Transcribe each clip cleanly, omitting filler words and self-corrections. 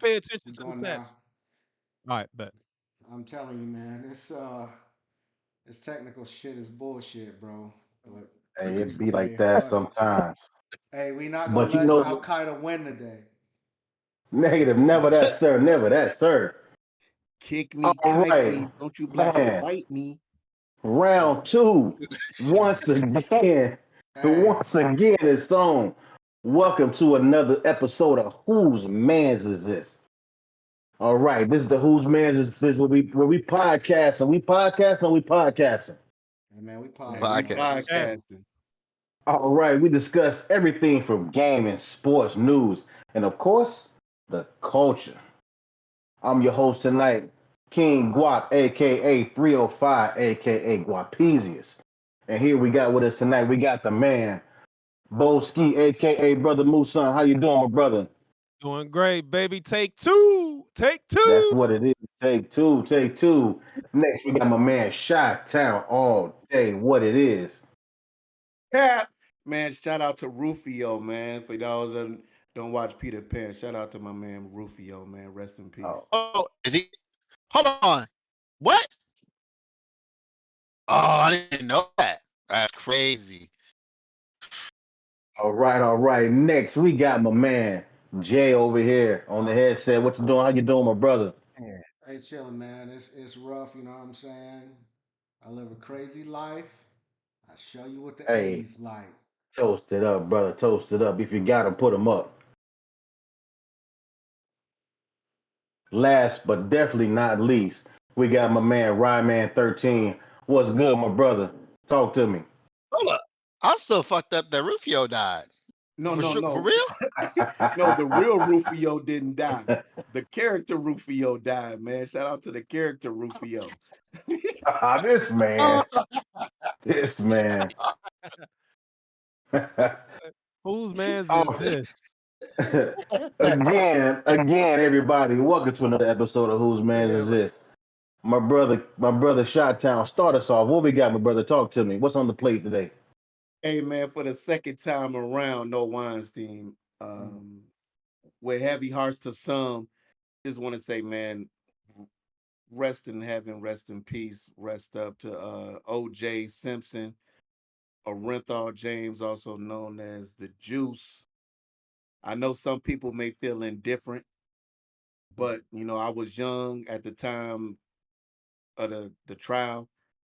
pay attention We to the going now. stats. All right, bet. I'm telling you, man, this technical shit is bullshit, bro. But Hey, it be like hey, that fuck it. sometimes. Hey, we not gonna But you let Al know, Qaeda win today. negative, never that, sir, never that, sir. Kick All me, kite right, me, don't you black and man. white me. Round two. Once again, Hey, once again, it's on. Welcome to another episode of Whose Mans Is This? All right, this is the Whose Mans Is This where we podcasting. We podcasting, we podcasting. hey man, we And we podcasting. Podcast. Let's go. podcasting. All right, we discuss everything from gaming, sports, news, and of course, the culture. I'm your host tonight, King Guap, aka 305, aka Guapezius. And here we got with us tonight, we got the man, Boski, aka Brother Musan. How you doing, my brother? Doing great, baby. Take two. Take That's two. what it is. Take two, take two. Next, we got my man, Shot Town, all day. What it is. Cap. Man, shout out to Rufio, man. For those that don't watch Peter Pan, shout out to my man Rufio, man. Rest in peace. Oh, Oh, is he? Hold on. What? Oh, I didn't know that. That's crazy. all right. Next, we got my man, Jay over here on the headset. What you doing? How you doing, my brother? Hey, chilling, man. It's rough. You know what I'm saying? I live a crazy life. I show you what the Hey, A's like. toast it up, brother. Toast it up. If you got them, put them up. Last but definitely not least, we got my man Ryman13. What's good, my brother? Talk to me. Hold up. I'm still fucked up that Rufio died. No, For no, sure, for no. real? No, the real Rufio didn't die. The character Rufio died, man. Shout out to the character Rufio. This Oh, man, this man. Whose man's is Oh, this? again, everybody. Welcome to another episode of Whose Man Is This? My brother Shot Town. Start us off. What we got, my brother? Talk to me. What's on the plate today? Hey, man, for the second time around, no Weinstein. With heavy hearts to some, just want to say, man, rest in heaven, rest in peace, rest up to O.J. Simpson, Orenthal James, also known as the Juice. I know some people may feel indifferent, but I was young at the time of the trial,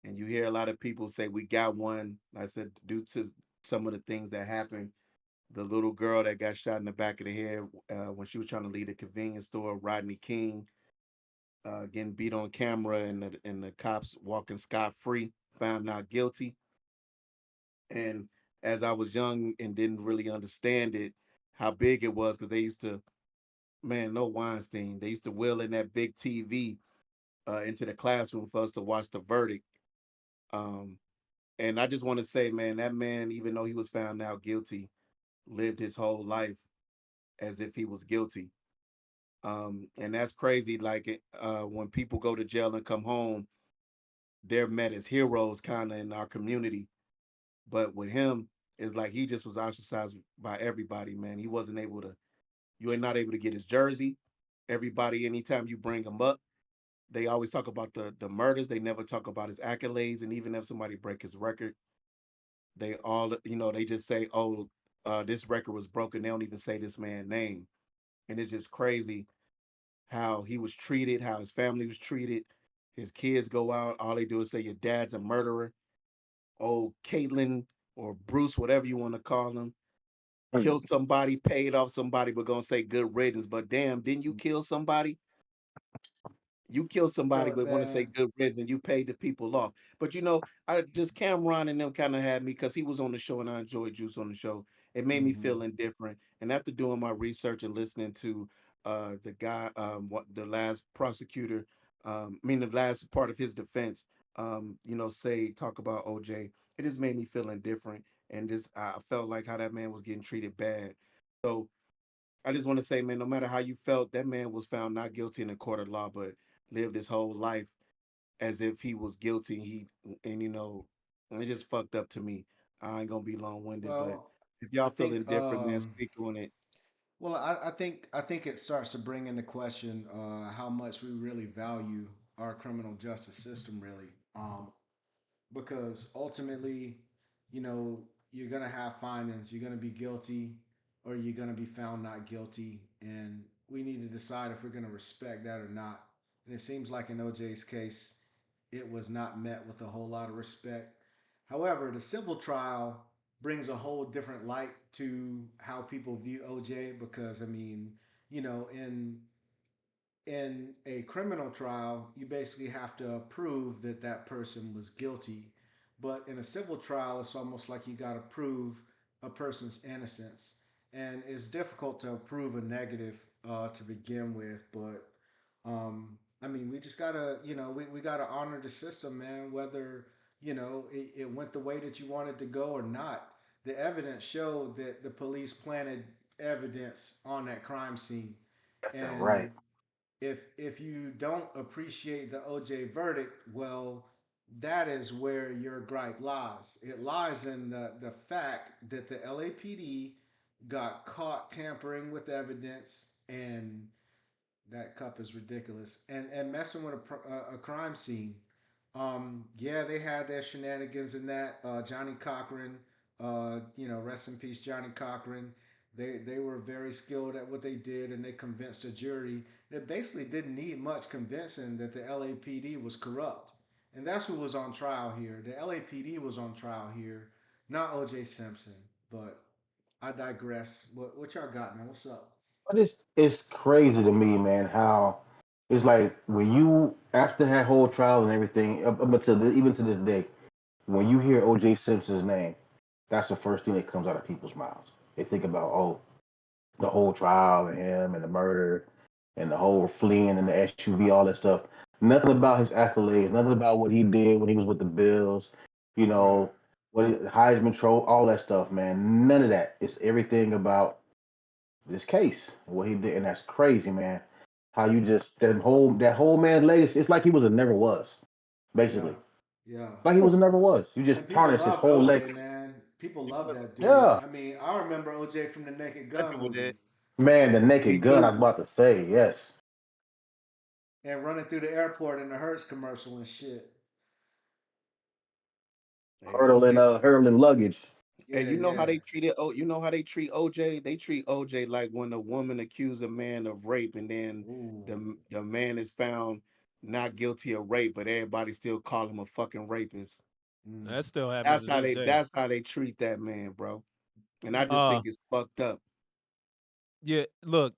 and you hear a lot of people say we got one. I said due to some of the things that happened, the little girl that got shot in the back of the head when she was trying to leave a convenience store, Rodney King, getting beat on camera, and the cops walking scot free, found not guilty. And as I was young and didn't really understand it, how big it was, because they used to, man, no Weinstein. They used to wheel in that big TV into the classroom for us to watch the verdict. Um, and I just want to say, man, that man, even though he was found now guilty, lived his whole life as if he was guilty. And that's crazy. Like when people go to jail and come home, they're met as heroes kind of in our community. But with him, it's like he just was ostracized by everybody, man. He wasn't able to, you ain't not able to get his jersey. Everybody, anytime you bring him up, they always talk about the murders. They never talk about his accolades. And even if somebody break his record, they all, they just say, oh, this record was broken. They don't even say this man's name. And it's just crazy how he was treated, how his family was treated. His kids go out, all they do is say, your dad's a murderer. Oh, Caitlin or Bruce, whatever you want to call him, killed somebody, paid off somebody, but gonna say good riddance. But damn, didn't you kill somebody? You killed somebody, Look, but want to say man. good riddance, and you paid the people off. But I just Cameron and them kind of had me because he was on the show and I enjoyed Juice on the show. It made me Hmm. feel indifferent. And after doing my research and listening to the guy, what the last prosecutor, I mean the last part of his defense, say talk about OJ, it just made me feel indifferent. And just I felt like how that man was getting treated bad. So I just want to say, man, no matter how you felt, that man was found not guilty in a court of law, but lived his whole life as if he was guilty. And it just fucked up to me. I ain't gonna be long winded, but Well, if I y'all think feeling different, man, speak on it. Well, I think it starts to bring into question how much we really value our criminal justice system, really, because ultimately, you know, you're gonna have findings, you're gonna be guilty, or you're gonna be found not guilty, and we need to decide if we're gonna respect that or not. And it seems like in OJ's case, it was not met with a whole lot of respect. However, the civil trial brings a whole different light to how people view OJ because I mean, you know, in a criminal trial, you basically have to prove that that person was guilty. But in a civil trial, it's almost like you got to prove a person's innocence. And it's difficult to prove a negative to begin with. But I mean, we just got to, we got to honor the system, man, whether, it went the way that you wanted to go or not. The evidence showed that the police planted evidence on that crime scene. Right. And if you don't appreciate the OJ verdict, well, that is where your gripe lies. It lies in the fact that the LAPD got caught tampering with evidence, and that cup is ridiculous, and messing with a crime scene. Yeah, they had their shenanigans in that. Johnny Cochran, rest in peace, Johnny Cochran. They were very skilled at what they did, and they convinced a jury that basically didn't need much convincing that the LAPD was corrupt, and that's who was on trial here. The LAPD was on trial here, not O.J. Simpson. But I digress. What y'all got, man? What's up? But it's crazy to me, man, how it's like when you after that whole trial and everything, up until even to this day, when you hear O.J. Simpson's name, that's the first thing that comes out of people's mouths. They think about, oh, the whole trial and him and the murder and the whole fleeing and the SUV, all that stuff. Nothing about his accolades, nothing about what he did when he was with the Bills, you Right. know, Heisman Trophy, all that stuff, man. None of that. It's everything about this case, what he did, and that's crazy, man. How you just that whole man's legacy. It's like he was a never was, Yeah. basically. Yeah. Like he was a never was. You And just people tarnished his loved whole OJ, legacy. man. People love People, that dude. Yeah, I mean, I remember OJ from the Naked black Gun people did. movies man. The Me Naked Gun. I too. was about to say yes. and running through the airport in the Hertz commercial and shit. Hey, Hurdling luggage. and Yeah, you know how yeah. they treated you know how they treat OJ? They treat OJ like when a woman accuse a man of rape and then Ooh. the man is found not guilty of rape, but everybody still call him a fucking rapist. Mm. That still happens That's to how this they day. that's how they treat that man, bro. And I Mm. just Uh, think it's fucked up. yeah. Look,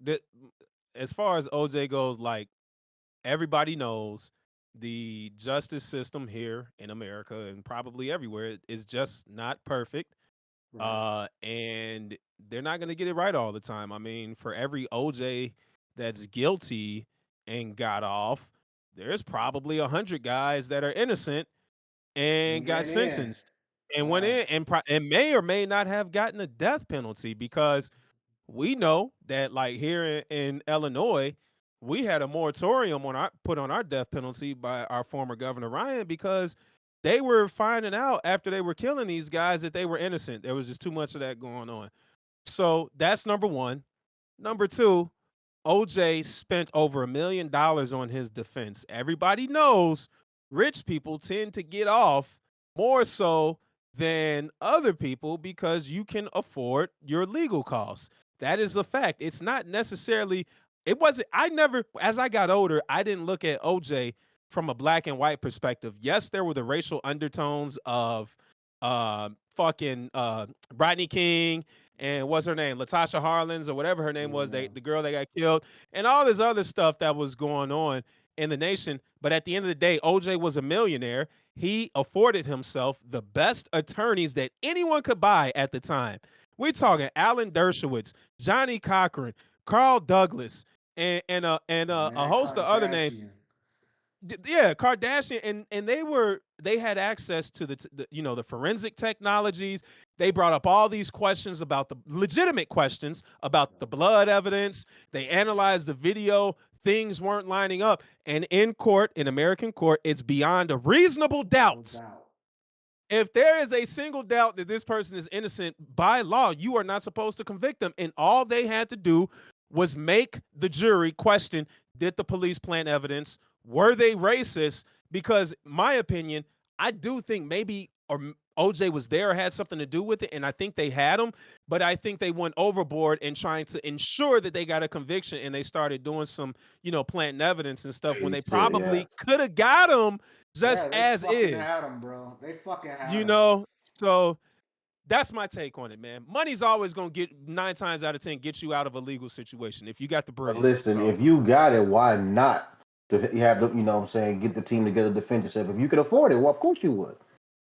as far as OJ goes, like everybody knows, the justice system here in America and probably everywhere is just not perfect. Right. And they're not gonna get it right all the time. I mean, for every OJ that's guilty and got off, there's probably 100 guys that are innocent and And got went in. sentenced and went Right. in and may or may not have gotten a death penalty because we know that like here in Illinois, we had a moratorium on our put on our death penalty by our former governor Ryan because they were finding out after they were killing these guys that they were innocent. There was just too much of that going on. So that's number one. Number two, OJ spent over $1 million on his defense. Everybody knows rich people tend to get off more so than other people because you can afford your legal costs. That is a fact. It's not necessarily, it wasn't, I never, as I got older, I didn't look at OJ from a black and white perspective. Yes, there were the racial undertones of fucking Rodney King and what's her name, Latasha Harlins or whatever her name was, Yeah. the girl that got killed, and all this other stuff that was going on in the nation. But at the end of the day, OJ was a millionaire. He afforded himself the best attorneys that anyone could buy at the time. We're talking Alan Dershowitz, Johnny Cochran, Carl Douglas, and a Man, host of other names. Kardashian. Yeah, Kardashian, and they had access to the forensic technologies. They brought up all these questions about the legitimate questions about the blood evidence. They analyzed the video. Things weren't lining up, and in court, in American court, it's beyond a reasonable No doubt. doubt. If there is a single doubt that this person is innocent, by law, you are not supposed to convict them. And all they had to do was make the jury question, did the police plant evidence? Were they racist? Because my opinion, I do think maybe OJ was there or had something to do with it, and I think they had him, but I think they went overboard in trying to ensure that they got a conviction, and they started doing some, planting evidence and stuff when they Crazy shit, yeah. probably could have got him just Yeah, they as fucking is. had him, bro. They fucking had You him. know, so that's my take on it, man. Money's always gonna get 9 times out of 10 get you out of a legal situation if you got the bread. But listen, So, if you got it, why not? You have the, you know what I'm saying, get the team together to defend yourself. If you could afford it, well, of course you would.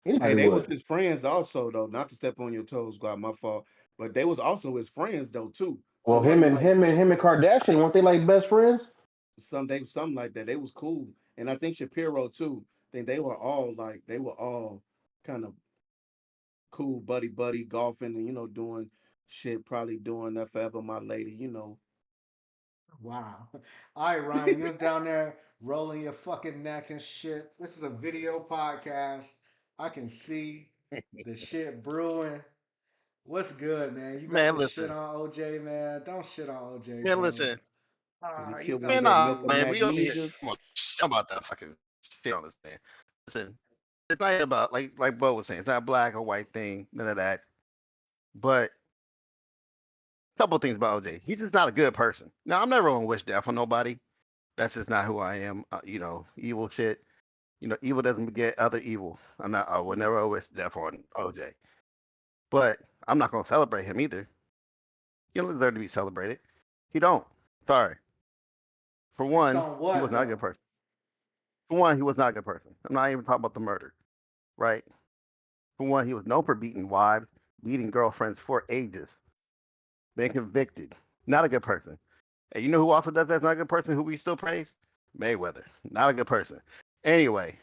Hey, Anybody they was would. his friends also though. Not to step on your toes, God, my fault. But they was also his friends though too. So Well, it wasn't like him and Kardashian, weren't they like best friends? something like that. They was cool, and I think Shapiro too. I think they were all kind of cool, buddy, golfing and doing shit. Probably doing that forever, my lady. Wow. All right, Ryan, you was down there rolling your fucking neck and shit. This is a video podcast. I can see the shit brewing. What's good, man? You about Man, to shit listen. on OJ, man? Don't shit on OJ, Man, bro. listen. Cause he You killed one about Man, of to them nah, do Milton man. We over here. Magnesias. I'm about that fucking shit on this man. Listen, it's not about like Bo was saying. It's not a black or white thing. None of that. But a couple things about OJ. He's just not a good person. Now, I'm never gonna wish death on nobody. That's just not who I am. Evil shit. Evil doesn't beget other evil. I would never wish death on OJ. But I'm not gonna celebrate him either. He don't deserve to be celebrated. He don't. Sorry. For based one, on he what was not a though? good person. For one, he was not a good person. I'm not even talking about the murder, right? For one, he was known for beating wives, beating girlfriends for ages, being convicted. Not a good person. And you know who also does that? Not a good person who we still praise? Mayweather. Not a good person. Anyway,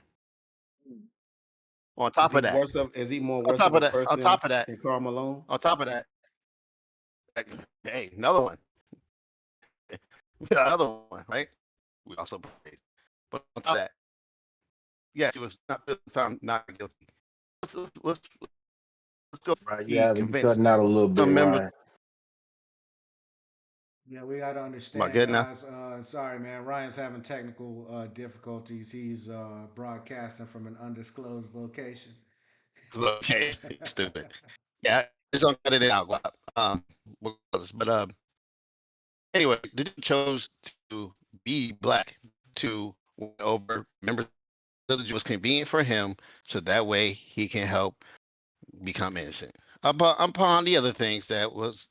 on top of that, Is he more on worse top of of a that, on person top of that, than Karl Malone? on top of that, hey, another one. Another one, right? We also praise. But on top of that, yes, he was not found not guilty. Let's go. Right, He yeah, you convinced cutting out a little bit, some members. Ryan. Yeah, we gotta Am I understand, good now? guys. Sorry, man. Ryan's having technical difficulties. He's broadcasting from an undisclosed location. Okay, stupid. Yeah, it's on cut it out. Regardless. But anyway, the dude chose to be black to win over members. The village was convenient for him, so that way he can help become innocent. Upon the other things that was,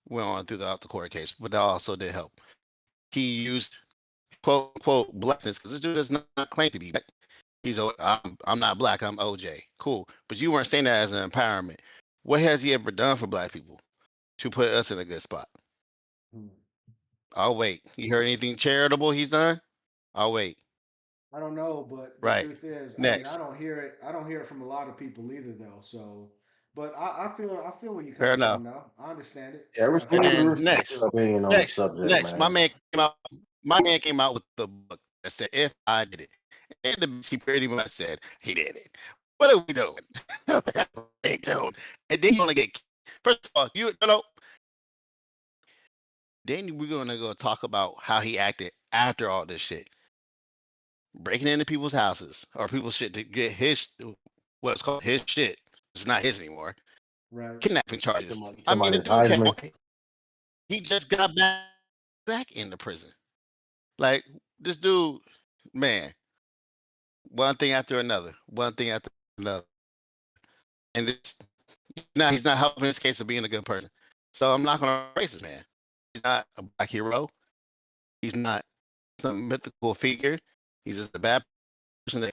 went on throughout the court case, but that also did help. He used quote unquote blackness because this dude does not claim to be black. I'm not black. I'm OJ. Cool, but you weren't saying that as an empowerment. What has he ever done for black people to put us in a good spot? Hmm. I'll wait. You heard anything charitable he's done? I'll wait. I don't know, but the Right. truth is, I mean, I Next. don't hear it. I don't hear it from a lot of people either, though. So, but I feel where you're Fair coming enough. from now. I understand it. Yeah, Yeah, And then respect next, your opinion on the subject, next, man. my man came out with the book that said if I did it. And he pretty much said he did it. What are we doing? They don't. And then you only get first of all, then we're gonna go talk about how he acted after all this shit. Breaking into people's houses or people's shit to get what's called his shit. It's not his anymore. right. Kidnapping charges. I Talking mean, the about his dude Heisman. he just got back into prison. Like this dude, man, one thing after another, one thing after another, and it's now he's not helping his case of being a good person. So I'm not gonna erase this man. He's not a black hero. He's not some mythical figure. He's just a bad person.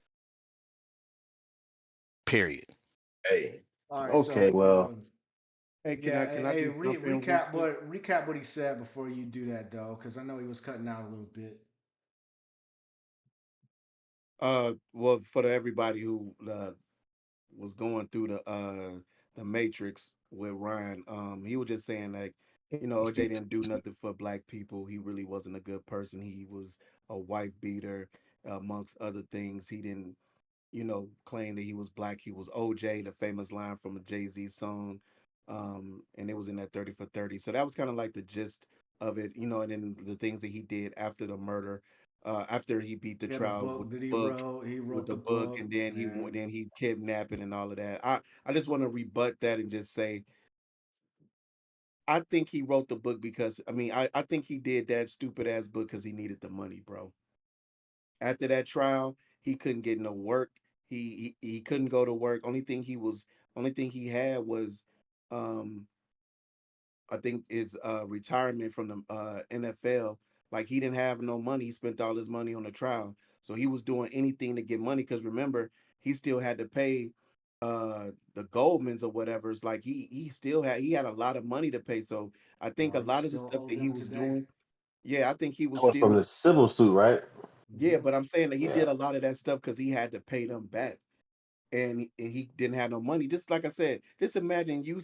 Period. Hey, All right. okay, So, well, Hey, yeah. can I just jump in real quick? Recap what he said before you do that, though, because I know he was cutting out a little bit. Well, for everybody who was going through the Matrix with Ryan, he was just saying like, OJ didn't do nothing for black people. He really wasn't a good person. He was a wife beater, amongst other things. He didn't claimed that he was black. He was OJ, the famous line from a Jay-Z song. And it was in that 30 for 30. So that was kind of like the gist of it, and then the things that he did after the murder, after he beat the Yeah, the trial with book that the he book, wrote. He with wrote the the book, book, and then man. he kidnapped it and all of that. I just want to rebut that and just say I think he wrote the book because I think he did that stupid ass book because he needed the money, bro. After that trial, he couldn't get no work. He couldn't go to work. Only thing he had was um I think is retirement from the NFL. Like he didn't have no money. He spent all his money on the trial. So he was doing anything to get money because remember, he still had to pay the Goldmans or whatever. It's like he had a lot of money to pay. So I think a He lot of the still stuff owe that he them was today. doing, yeah, I think he was That was from still. the civil suit, right? Yeah, Hmm. but I'm saying that he Yeah. did a lot of that stuff because he had to pay them back, and he didn't have no money. Just like I said, just imagine you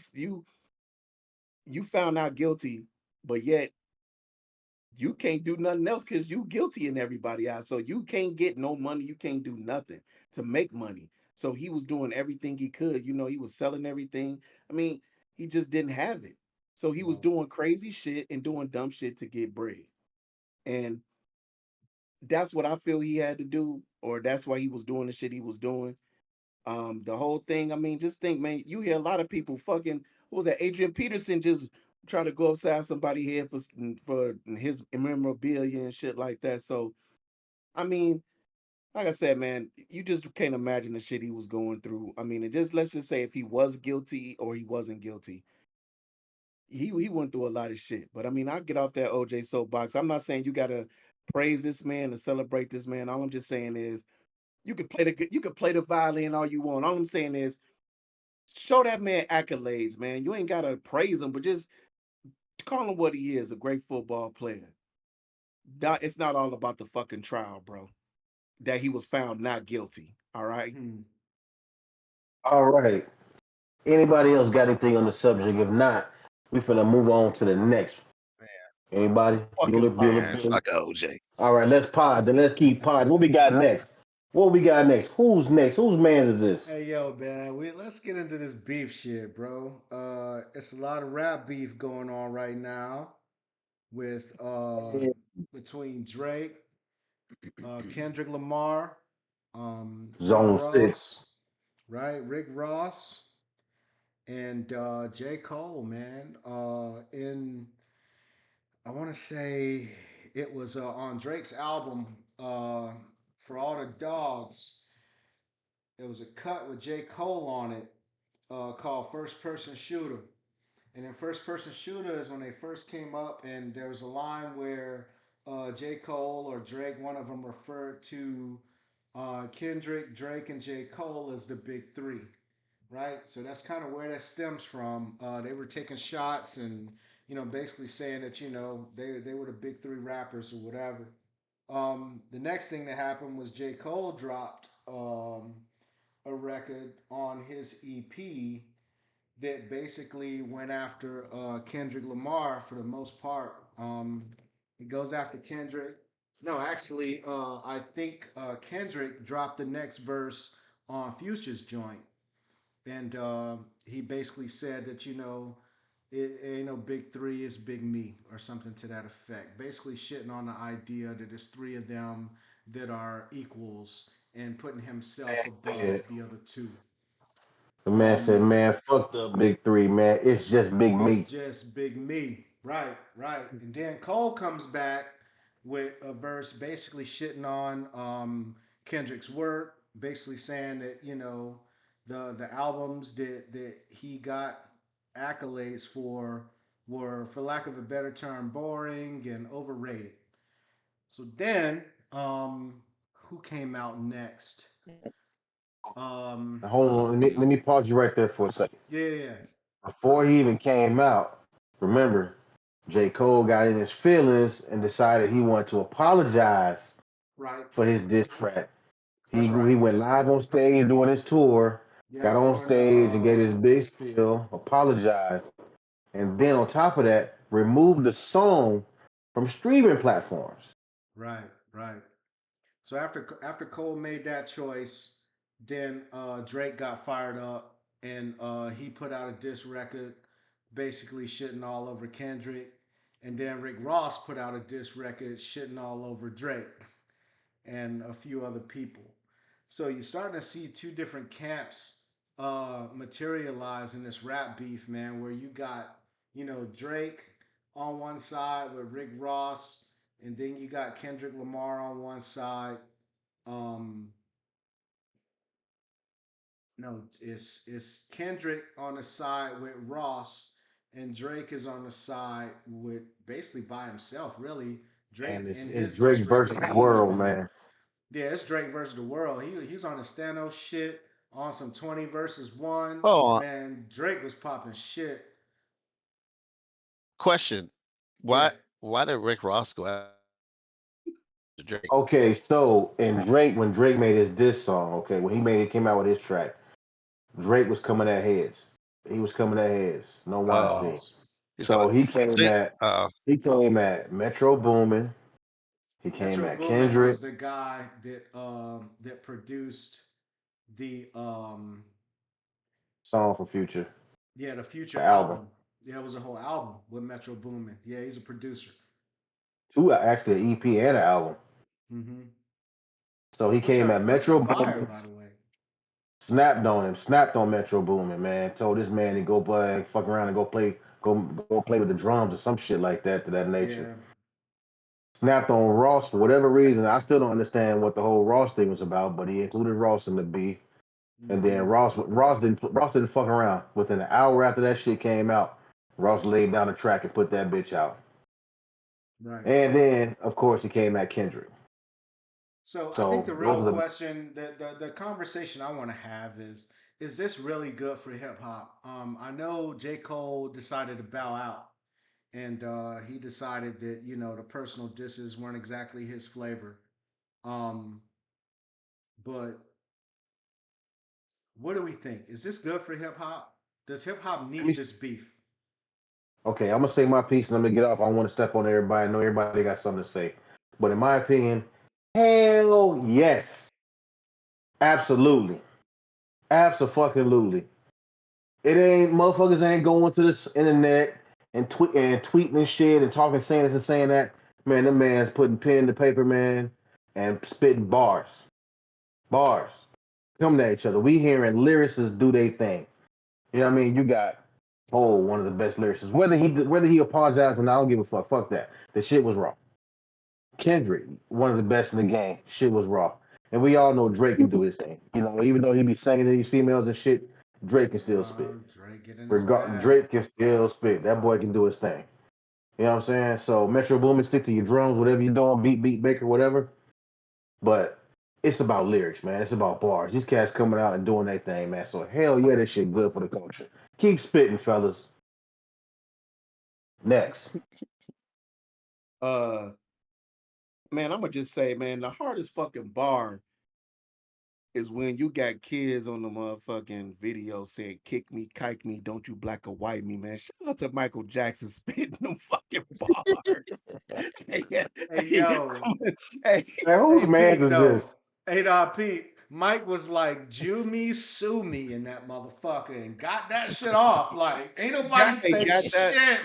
found out guilty, but yet you can't do nothing else because you guilty in everybody eye. So you can't get no money. You can't do nothing to make money. So he was doing everything he could. He was selling everything. I mean, he just didn't have it. So he was No. doing crazy shit and doing dumb shit to get bread. And that's what I feel he had to do, or that's why he was doing the shit he was doing. The whole thing, just think, man, you hear a lot of people fucking, what was that, Adrian Peterson just try to go upside somebody's head for his memorabilia and shit like that. So, I mean, like I said, man, you just can't imagine the shit he was going through. And just let's just say if he was guilty or he wasn't guilty, he went through a lot of shit. But I'll get off that OJ soapbox. I'm not saying you gotta praise this man and celebrate this man. All I'm just saying is you could play the violin all you want. All I'm saying is show that man accolades, man. You ain't gotta praise him, but just call him what he is, a great football player. It's not all about the fucking trial, bro. That he was found not guilty. All right. Hmm. All right. Anybody else got anything on the subject? If not, we finna move on to the next. Anybody? It's fucking Bueller, Bueller, live. Man, Bueller. fuck OJ. All right, let's pod. Then let's keep pod. What we got next? What we got next? Who's next? Whose man is this? Hey yo, man, let's get into this beef shit, bro. It's a lot of rap beef going on right now with between Drake, Kendrick Lamar, Rick Zone 6. Ross, right? Rick Ross and J. Cole, man. In I want to say it was on Drake's album, For All the Dogs. There was a cut with J. Cole on it called First Person Shooter. And in First Person Shooter is when they first came up, and there was a line where J. Cole or Drake, one of them, referred to Kendrick, Drake, and J. Cole as the big three, right? So that's kind of where that stems from. They were taking shots and, basically saying that, they were the big three rappers or whatever. The next thing that happened was J. Cole dropped a record on his EP that basically went after Kendrick Lamar for the most part. He goes after Kendrick. No, actually, I think Kendrick dropped the next verse on Future's joint, and he basically said that it ain't no big three, it's big me or something to that effect. Basically, shitting on the idea that it's three of them that are equals and putting himself above Yeah. the other two. The man said, Um, man, fuck the big three, man. It's just big It's me. just big me. Right, right. And then Cole comes back with a verse basically shitting on Kendrick's work, basically saying that, the albums that he got accolades for were, for lack of a better term, boring and overrated. So then, who came out next? Um, Now, hold on. Let me pause you right there for a second. yeah, yeah, yeah. Before he even came out, remember, J. Cole got in his feelings and decided he wanted to apologize Right. for his diss track. That's He right. went live on stage doing his tour, got Yep, on doing the stage and gave his big spiel, apologized, and then on top of that, removed the song from streaming platforms. right, right. So after Cole made that choice, Then Drake got fired up and he put out a diss record basically shitting all over Kendrick. And then Rick Ross put out a diss record shitting all over Drake and a few other people. So you're starting to see two different camps materialize in this rap beef, man, where you got, Drake on one side with Rick Ross, and then you got Kendrick Lamar on one side. Um, no, it's Kendrick on the side with Ross, and Drake is on the side with basically by himself, really. Drake And in it's his Drake diss versus record, the he ain't world, even. man. Yeah, it's Drake versus the world. He's on the Stano shit on some 20 versus one. Hold on. Man, Drake was popping shit. Question. Yeah. Why did Rick Ross go after Drake? Okay, so and Drake, when Drake made his diss song, okay, when he came out with his track, Drake was coming at heads. He was coming at heads. No Oh, Weinstein. Pause. he's So coming. he came See, at he came at Metro Boomin. He came Metro at Boomin was Kendrick. the guy that produced the Song for Future, the the Future album. album. Yeah, it was a whole album with Metro Boomin. Yeah, he's a producer. Two actually an EP and an album. Mm-hmm. So he Which came are at which are Metro fire, Boomin, by the way. snapped on him, snapped on Metro Boomin, man. Told this man to go play, fuck around and go play with the drums or some shit like that to that nature. Yeah. Snapped on Ross for whatever reason. I still don't understand what the whole Ross thing was about, but he included Ross in the beef. And then Mm-hmm. Ross didn't fuck around. Within an hour after that shit came out, Ross laid down the track and put that bitch out. Right. And then, of course, he came at Kendrick. So I think So the real those are the question, the conversation I want to have is this really good for hip hop? I know J. Cole decided to bow out, and he decided that the personal disses weren't exactly his flavor. Um, but what do we think? Is this good for hip hop? Does hip hop let need me this beef? okay, I'm gonna say my piece and I'm gonna get off. I don't want to step on everybody. I know everybody got something to say. But in my opinion, hell yes. Absolutely. Absolutely. It ain't motherfuckers ain't going to this internet and tweeting and shit and talking saying this and saying that. Man, the man's putting pen to paper, man, and spitting bars. Bars. Coming at each other. We hearing lyricists do their thing. You know what I mean? You got one of the best lyricists. Whether he apologized or not, I don't give a fuck. Fuck that. The shit was raw. Kendrick, one of the best in the game. Shit was raw. And we all know Drake can do his thing. You know, even though he be singing to these females and shit, Drake can still spit. Drake get in his bag. Drake can still spit. That boy can do his thing. You know what I'm saying? So Metro Boomin, stick to your drums, whatever you're doing, beat Baker, whatever. But it's about lyrics, man. It's about bars. These cats coming out and doing their thing, man. So hell yeah, this shit good for the culture. Keep spitting, fellas. Next. Uh, man, I'm gonna just say, man, the hardest fucking bar is when you got kids on the motherfucking video saying "kick me, kike me, don't you black or white me," man. Shout out to Michael Jackson spitting them fucking bars. hey, yeah, Hey hey, yo, hey, Man, hey whose man's Pete is this? though. Hey dog Pete. Mike was like, "Jew me, sue me" in that motherfucker, and got that shit off. Like, ain't nobody say got that. shit.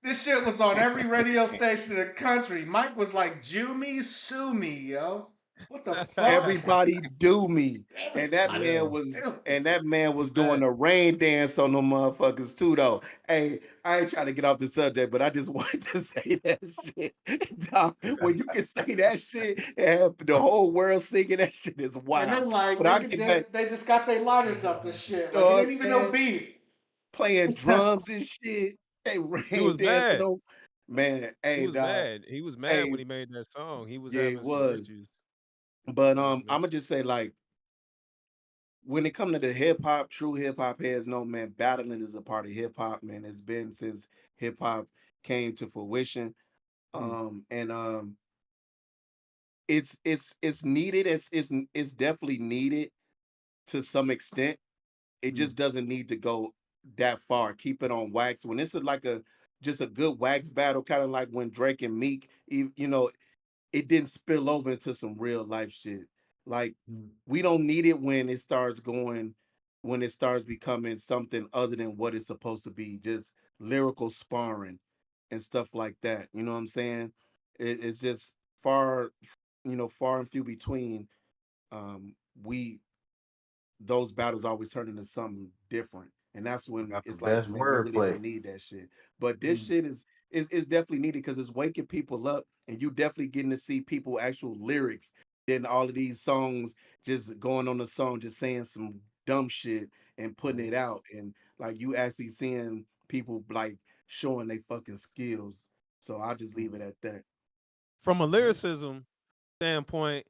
This shit was on every radio station in the country. Mike was like, "Jew me, sue me, yo." What the fuck? Everybody do me. And that Everybody Yeah. man was do. doing a rain dance on them motherfuckers too though. Hey, I ain't trying to get off the subject, but I just wanted to say that shit. Dog, when you can say that shit and have the whole world singing that shit is And wild. then like But I get back, they just got their lighters up and shit. you Like know it what ain't I'm even no saying? beef. Playing drums and shit. They He rain was dancing mad. on man. He Hey, was dog. mad. He was mad Hey, when he made that song. He was yeah, it having some was. issues. But He was I'm mad. gonna just say like when it comes to the hip hop, true hip hop heads know, man, battling is a part of hip hop, man. It's been since hip hop came to fruition. Hmm. And it's needed. It's definitely needed to some extent. It Hmm. just doesn't need to go that far. Keep it on wax. When it's like a just a good wax battle, kind of like when Drake and Meek, you know, it didn't spill over into some real life shit. Like Mm. we don't need it when it starts becoming something other than what it's supposed to be, just lyrical sparring and stuff like that. You know what I'm saying? It's just far, far and few between. We those battles always turn into something different. And that's when Got the it's like, best man, we really wordplay. don't need that shit. But this Mm. shit is definitely needed because it's waking people up and you definitely getting to see people actual lyrics than all of these songs just going on the song, just saying some dumb shit and putting it out. And like you actually seeing people like showing they fucking skills. So I'll just leave it at that. From a Yeah. lyricism standpoint,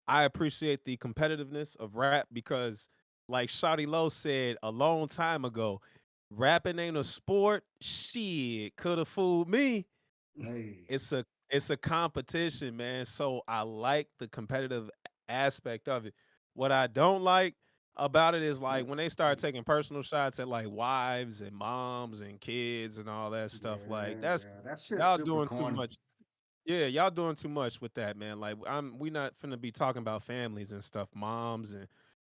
I appreciate the competitiveness of rap because, like Shawty Low said a long time ago, rapping ain't a sport. Shit, could have fooled me. Hey. It's a competition, man. So I like the competitive aspect of it. What I don't like about it is like when they start taking personal shots at like wives and moms and kids and all that Yeah, stuff. Like that's yeah. That shit's y'all super doing too corny. much. Yeah, y'all doing too much with that, man. Like we not finna be talking about families and stuff, moms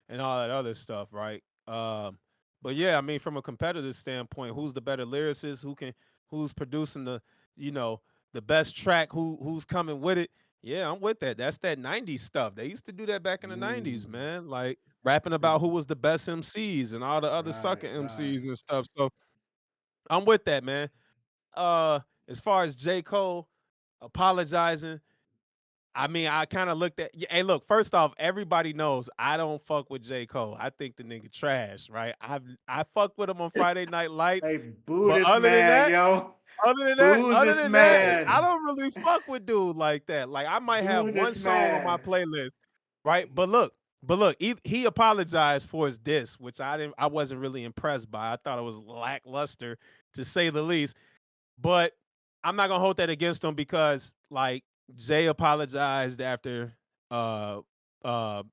and all that other stuff, right? But yeah, I mean, from a competitive standpoint, who's the better lyricist? Who's producing you know, the best track? Who's coming with it? Yeah, I'm with that. That's that '90s stuff. They used to do that back in the '90s, Mm. man. Like rapping about who was the best MCs and all the other Right, sucker right. MCs and stuff. So I'm with that, man. Uh, as far as J. Cole apologizing. I mean, I kind of looked at. Hey, look. First off, everybody knows I don't fuck with J. Cole. I think the nigga trash, right? I fuck with him on Friday Night Lights, Hey, boo but this man, yo. Boo other this than that, I man. don't really fuck with dude like that. Like I might have Boo one this song on my man. playlist, right? But look, he apologized for his diss, which I wasn't really impressed by. I thought it was lackluster to say the least. But I'm not gonna hold that against him because like Jay apologized after uh uh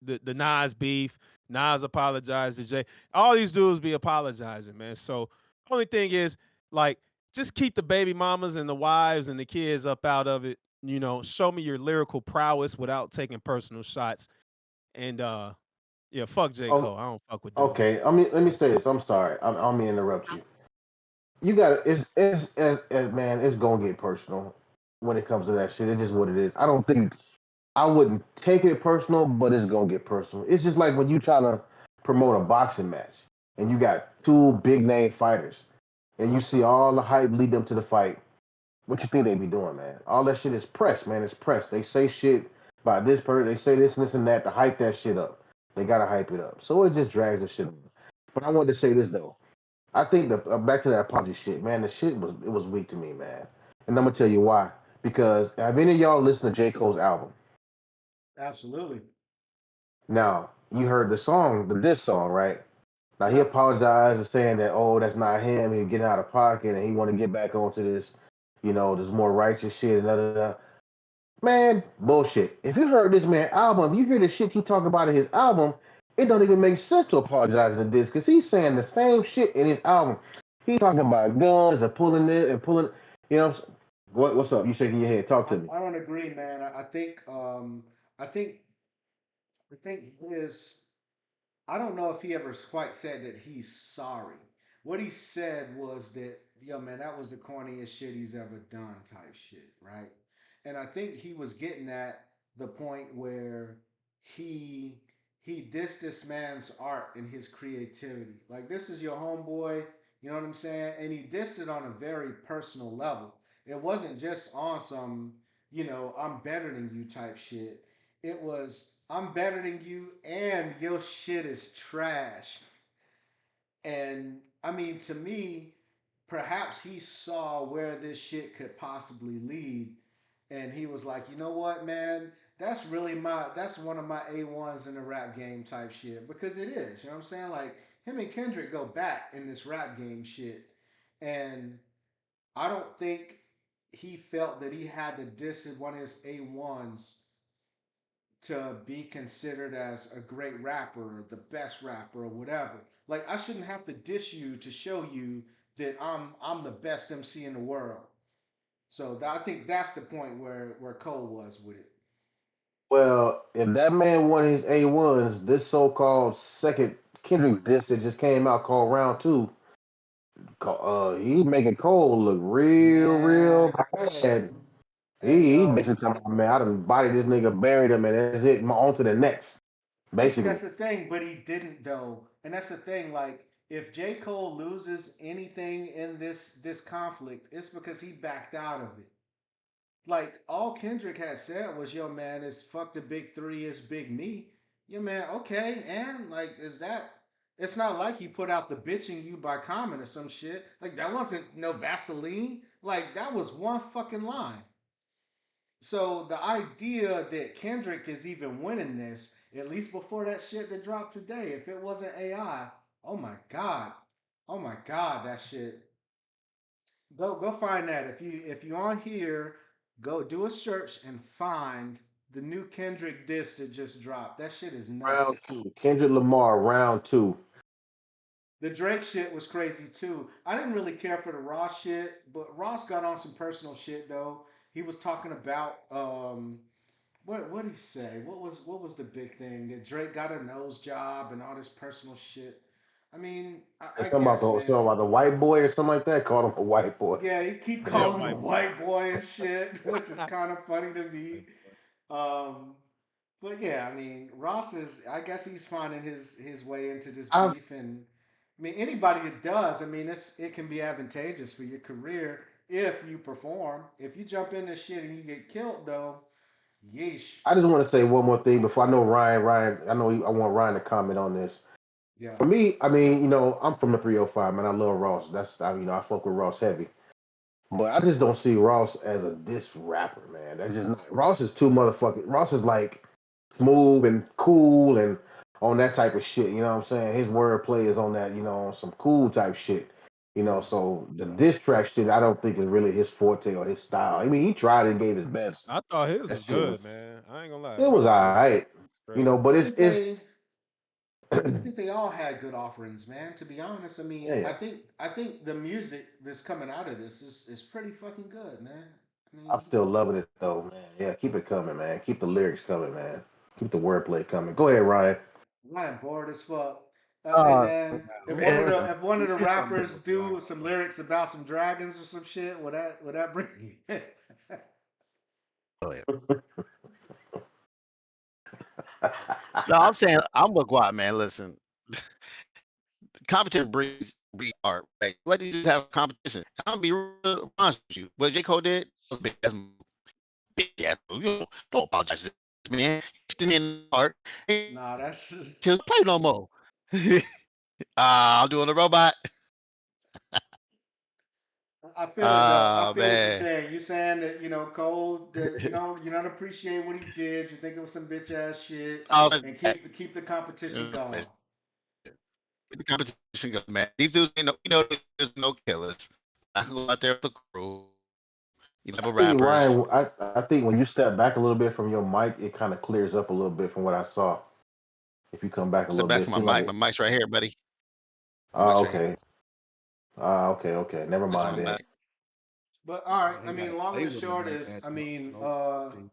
the Nas beef. Nas apologized to Jay. All these dudes be apologizing, man. So only thing is like just keep the baby mamas and the wives and the kids up out of it. You know, show me your lyrical prowess without taking personal shots. And yeah, fuck J. Oh, Cole. I don't fuck with dude. okay. I mean, let me say this. I'm sorry. I'm gonna interrupt you. You got man. It's gonna get personal when it comes to that shit. It's just what it is. I don't think I wouldn't take it personal, but it's gonna get personal. It's just like when you trying to promote a boxing match and you got two big name fighters and you see all the hype lead up to the fight. What you think they be doing, man? All that shit is press, man. It's press. They say shit by this person. They say this and this and that to hype that shit up. They gotta hype it up. So it just drags the shit up. But I wanted to say this though. I think the back to that apology shit, man. The shit was weak to me, man. And I'm gonna tell you why. Because have any of y'all listened to J Cole's album? Absolutely. Now you heard the song, the diss song, right? Now he Yep. apologized and saying that that's not him. He's getting out of pocket and he want to get back onto this, this more righteous shit and da da da. Man, bullshit. If you heard this man album, if you hear the shit he talk about in his album, it don't even make sense to apologize to this because he's saying the same shit in his album. He's talking about guns and pulling it and pulling. You know, what's up? You shaking your head? Talk to me. I don't agree, man. I think I think his I don't know if he ever quite said that he's sorry. What he said was that, yo, man, that was the corniest shit he's ever done, type shit, right? And I think he was getting at the point where he he dissed this man's art and his creativity. Like this is your homeboy, you know what I'm saying? And he dissed it on a very personal level. It wasn't just on some, I'm better than you type shit. It was I'm better than you and your shit is trash. And I mean, to me, perhaps he saw where this shit could possibly lead. And he was like, you know what, man? That's one of my A1s in the rap game type shit. Because it is, you know what I'm saying? Like, him and Kendrick go back in this rap game shit. And I don't think he felt that he had to diss one of his A1s to be considered as a great rapper or the best rapper or whatever. Like I shouldn't have to diss you to show you that I'm the best MC in the world. So I think that's the point where Cole was with it. Well, if that man won his A1s, this so-called second Kendrick disc that just came out called Round Two, he making Cole look real Man, bad. hey He yo, basically talking about, man, I done bodied this nigga, buried him, and that's it. On to the next, but see basically. that's the thing. But he didn't though, and that's the thing. Like if J Cole loses anything in this conflict, it's because he backed out of it. Like all Kendrick had said was, "Yo, man, it's fuck the big three, it's big me." Yo, man, okay, and like, is that? It's not like he put out the bitching you by Common or some shit. Like that wasn't no Vaseline. Like that was one fucking line. So the idea that Kendrick is even winning this, at least before that shit that dropped today, if it wasn't AI, oh my god, that shit. Go find that if you on here, go do a search and find the new Kendrick disc that just dropped. That shit is Round nuts. two, Kendrick Lamar, round two. The Drake shit was crazy too. I didn't really care for the Ross shit, but Ross got on some personal shit though. He was talking about what did he say? What was the big thing that Drake got a nose job and all this personal shit? I mean, And I guess, something man. about the white boy or something like that. Called him a white boy. Yeah, he keep Yeah, calling him a white boy. white boy and shit, which is kind of funny to me. Um, but yeah, I mean, Ross is. I guess he's finding his way into this I beef, and I mean, anybody that does, I mean, it can be advantageous for your career if you perform. If you jump in this shit and you get killed, though, yeesh. I just want to say one more thing before I know Ryan. I know I want Ryan to comment on this. Yeah, For me, I mean, I'm from the 305, man. I love Ross. I fuck with Ross heavy. But I just don't see Ross as a diss rapper, man. That's just not. Ross is too motherfucking. Ross is like smooth and cool and on that type of shit. You know what I'm saying? His wordplay is on that, on some cool type shit. yeah. So the diss track shit, I don't think is really his forte or his style. I mean, he tried and gave his best. I thought his That was shit was, good, man. I ain't gonna lie. it was Ross was alright. straight. But I it's think it's they I think they all had good offerings, man. To be honest, I mean, yeah. I think the music that's coming out of this is pretty fucking good, man. I I'm mean, still loving it though, man. Yeah, keep it coming, man. Keep the lyrics coming, man. Keep the wordplay coming. Go ahead, Ryan. I am bored as fuck. Hey Uh, man, man, if one of the rappers do some lyrics about some dragons or some shit, would that bring you? Oh yeah. No, I'm saying I'm with Guap, man. Listen, competition breeds art. Right? Let you just have competition. I'm gonna be real honest with you. What J Cole did was big ass move. Big ass move. You don't apologize to this man. He's still in art. Nah, that's. He'll play no more. I'm doing the robot. I feel it though. I feel what you're Man. saying. You're saying that Cole, that you don't appreciate what he did. You think it was some bitch ass shit, Oh, and man. keep the competition going. Get the competition going, man. These dudes ain't there's no killers. I can go out there with the crew. You I know, think rappers. Ryan, I think when you step back a little bit from your mic, it kind of clears up a little bit from what I saw. If you come back a Step little back bit, from seem my like mic. it. My mic's right here, buddy. My Ah, mic's right here. okay. Okay. Never That's mind my then. mic. But all right, Oh, I he got mean, to long play and with him short like is, that. I mean, No, see.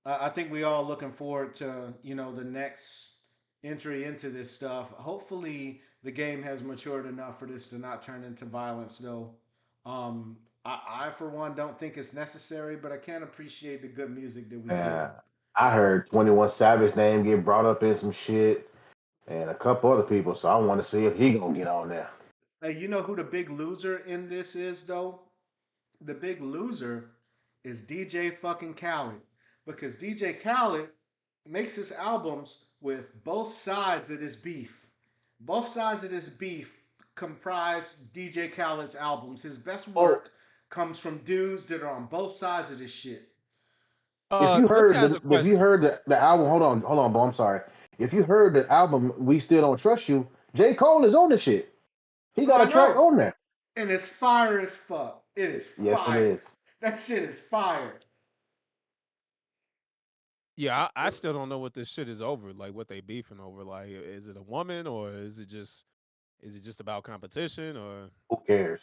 I think we all looking forward to the next entry into this stuff. Hopefully, the game has matured enough for this to not turn into violence, though. I for one don't think it's necessary, but I can appreciate the good music that we Uh, getting. I heard 21 Savage name get brought up in some shit, and a couple other people. So I want to see if he gonna get on there. Hey, you know who the big loser in this is, though? The big loser is DJ fucking Khaled, because DJ Khaled makes his albums with both sides of this beef. Both sides of this beef comprise DJ Khaled's albums. His best Oh, work comes from dudes that are on both sides of this shit. Let me ask a if you question. heard the album, hold on, bro. I'm sorry. If you heard the album, We Still Don't Trust You. J Cole is on the shit. He got I a track know. on there. And it's fire as fuck. It is Yes, it fire. is. That shit is fire. Yeah, I still don't know what this shit is over. Like, what they beefing over. Like, is it a woman or is it just about competition or Who cares?